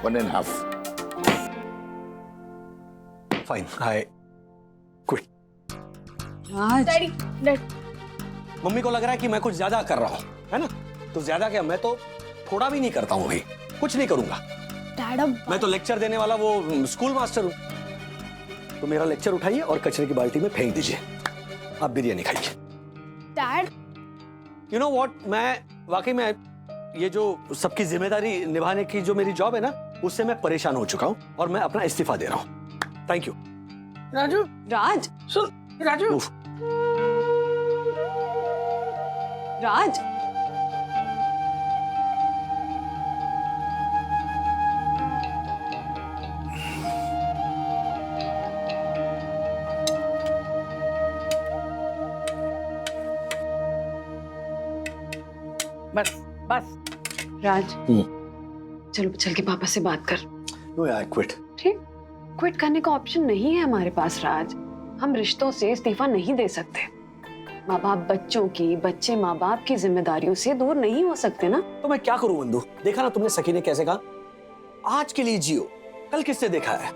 One and a half. Fine, I quit. Daddy, mummy को लग रहा है कि मैं कुछ ज्यादा कर रहा हूँ, है ना? तो ज्यादा क्या, मैं तो थोड़ा भी नहीं करता हूँ, अभी कुछ नहीं करूंगा। डैड अब मैं तो लेक्चर देने वाला वो स्कूल मास्टर हूँ। तो मेरा लेक्चर उठाइए और कचरे की बाल्टी में फेंक दीजिए। आप बिरयानी खाइए। डैड, यू नो व्हाट, मैं वाकई में ये जो सबकी जिम्मेदारी निभाने की जो मेरी जॉब है ना, उससे मैं परेशान हो चुका हूँ और मैं अपना इस्तीफा दे रहा हूँ। Thank you. राजू, राज, सुन राजू। राज, बस बस। राज, चलो चल के पापा से बात कर। नो यार, क्विट। ठीक, क्विट करने का ऑप्शन नहीं है हमारे पास राज। हम रिश्तों से इस्तीफा नहीं दे सकते। माँ बाप बच्चों की, बच्चे माँ बाप की जिम्मेदारियों से दूर नहीं हो सकते ना। तो मैं क्या करूं बंधु? देखा ना तुमने सखी ने कैसे कहा, आज के लिए जियो, कल किससे देखा है?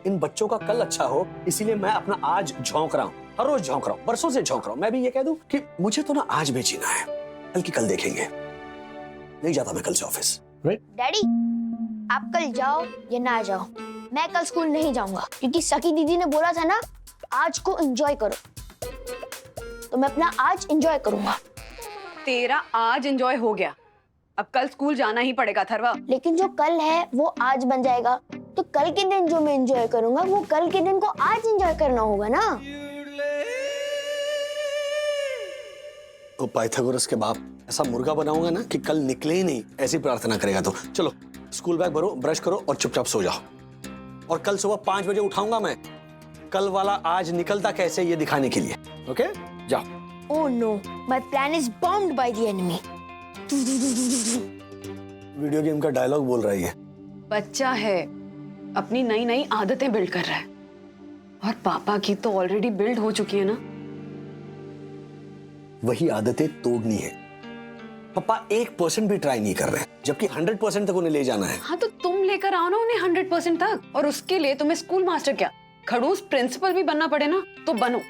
इन बच्चों का कल अच्छा हो, इसीलिए मैं अपना आज झोंक रहा हूँ, हर रोज झोंक रहा हूँ, बरसों से झोंक रहा हूँ। मैं भी ये कह दूं कि मुझे तो ना आज में जीना है, कल की कल देखेंगे। नहीं जाता मैं कल से ऑफिस। डैडी, आप कल जाओ या ना जाओ, मैं कल स्कूल नहीं जाऊंगा क्योंकि सखी दीदी ने बोला था ना आज को एंजॉय करो, तो मैं अपना आज एंजॉय करूंगा। तेरा आज एंजॉय हो गया, अब कल स्कूल जाना ही पड़ेगा अथर्वा। लेकिन जो कल है वो आज बन जाएगा, तो कल के दिन जो मैं एंजॉय करूंगा वो कल के दिन को आज एंजॉय करना होगा ना। तो पाइथागोरस के बाप, ऐसा मुर्गा बनाऊंगा ना कि कल निकले ही नहीं, ऐसी प्रार्थना करेगा। तो चलो स्कूल बैग भरो, ब्रश करो और चुपचाप सो जाओ। और कल सुबह 5 बजे उठाऊंगा मैं, कल वाला आज निकलता कैसे ये दिखाने के लिए। ओके, जाओ। Oh no, my plan is bombed by the enemy. Video game का डायलॉग बोल रही है। बच्चा है, अपनी नई नई आदतें बिल्ड कर रहा है, और पापा की तो ऑलरेडी बिल्ड हो चुकी है ना। वही आदतें तोड़नी है। पापा 1% भी ट्राई नहीं कर रहे, जबकि 100% तक उन्हें ले जाना है। हाँ, तो तुम लेकर आओ ना उन्हें 100% तक, और उसके लिए तुम्हें स्कूल मास्टर क्या, खड़ूस प्रिंसिपल भी बनना पड़े ना, तो बनो।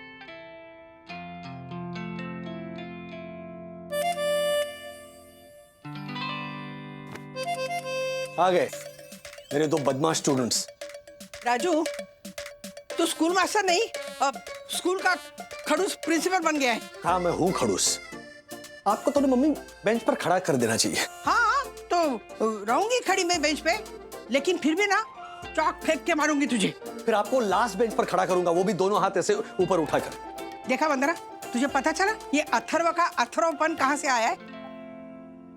आ गए मेरे 2 बदमाश स्टूडेंट्स। राजू, तू स्कूल मास्टर नहीं, अब स्कूल का खड़ूस प्रिंसिपल बन गया है। हाँ, मैं हूँ खड़ूस। आपको तो मम्मी बेंच पर खड़ा कर देना चाहिए। हाँ, तो रहूंगी खड़ी मैं बेंच पे, लेकिन फिर भी ना चौक फेंक के मारूंगी तुझे। फिर आपको लास्ट बेंच पर खड़ा करूंगा, वो भी दोनों हाथ ऐसे ऊपर उठाकर। देखा वंदना, तुझे पता चला ये अथर्व का अथर्वपन कहाँ से आया है?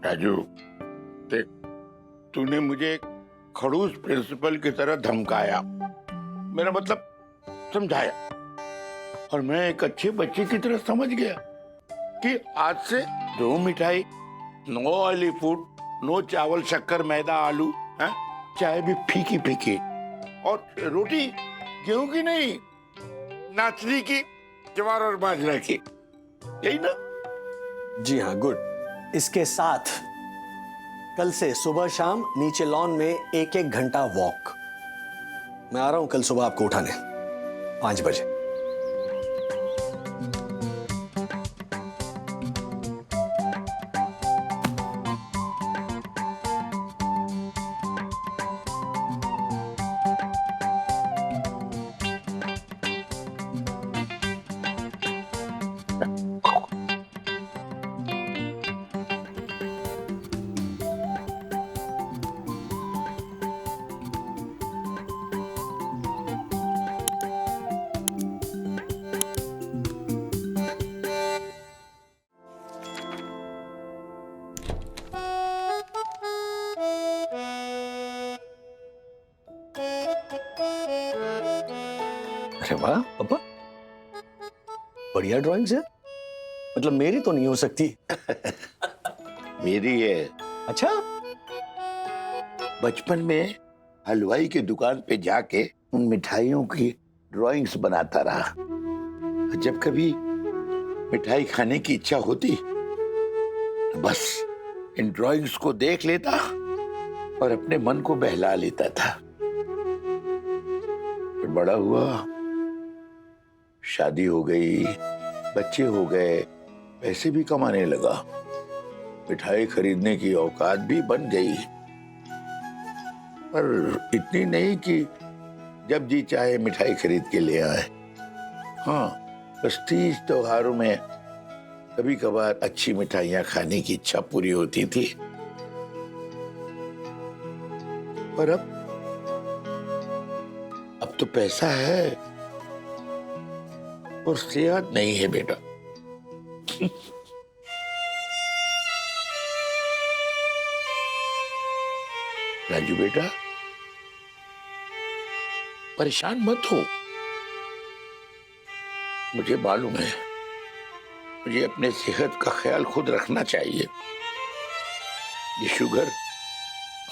राजू, देख, तूने मुझे खड़ूस प्रिंसिपल की तरह धमकाया, मेरा मतलब समझाया, और मैं एक अच्छे बच्चे की तरह समझ गया कि आज से नो मिठाई, नो ऑयली फूड, नो चावल शक्कर मैदा आलू, है? चाय भी फीकी फीकी, और रोटी गेहूं की नहीं, नाचनी की, ज्वार और बाजरा की, यही ना? जी हाँ, गुड। इसके साथ कल से सुबह शाम नीचे लॉन में 1-1 घंटा वॉक। मैं आ रहा हूं कल सुबह आपको उठाने 5 बजे। अरे वाह पापा, बढ़िया ड्राइंग्स है। मतलब मेरी तो नहीं हो सकती। मेरी है। अच्छा? बचपन में हलवाई की दुकान पे जाके उन मिठाइयों की ड्राइंग्स बनाता रहा। जब कभी मिठाई खाने की इच्छा होती, बस इन ड्राइंग्स को देख लेता और अपने मन को बहला लेता था। फिर बड़ा हुआ, शादी हो गई, बच्चे हो गए, पैसे भी कमाने लगा, मिठाई खरीदने की औकात भी बन गई, पर इतनी नहीं कि जब जी चाहे मिठाई खरीद के ले आए। हाँ, बस तीज त्योहारों में कभी कभार अच्छी मिठाइयां खाने की इच्छा पूरी होती थी। और अब तो पैसा है और सेहत नहीं है बेटा। राजू बेटा, परेशान मत हो। मुझे मालूम है, मुझे अपने सेहत का ख्याल खुद रखना चाहिए। ये शुगर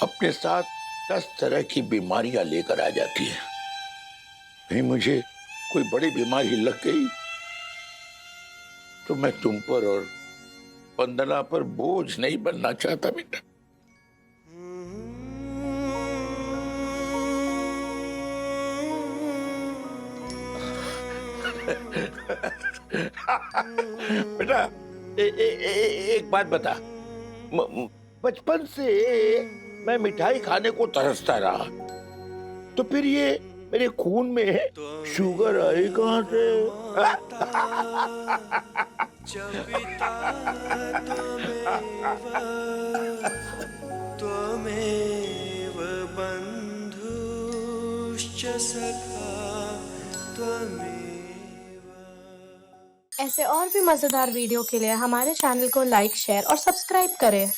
अपने साथ 10 तरह की बीमारियां लेकर आ जाती है। कहीं मुझे कोई बड़ी बीमारी लग गई तो मैं तुम पर और वंदना पर बोझ नहीं बनना चाहता बेटा। बेटा, एक बात बता, बचपन से मैं मिठाई खाने को तरसता रहा, तो फिर ये मेरे खून में शुगर आई कहां से? त्वमेव बन्धुश्च सखा त्वमेव। ऐसे और भी मजेदार वीडियो के लिए हमारे चैनल को लाइक, शेयर और सब्सक्राइब करें।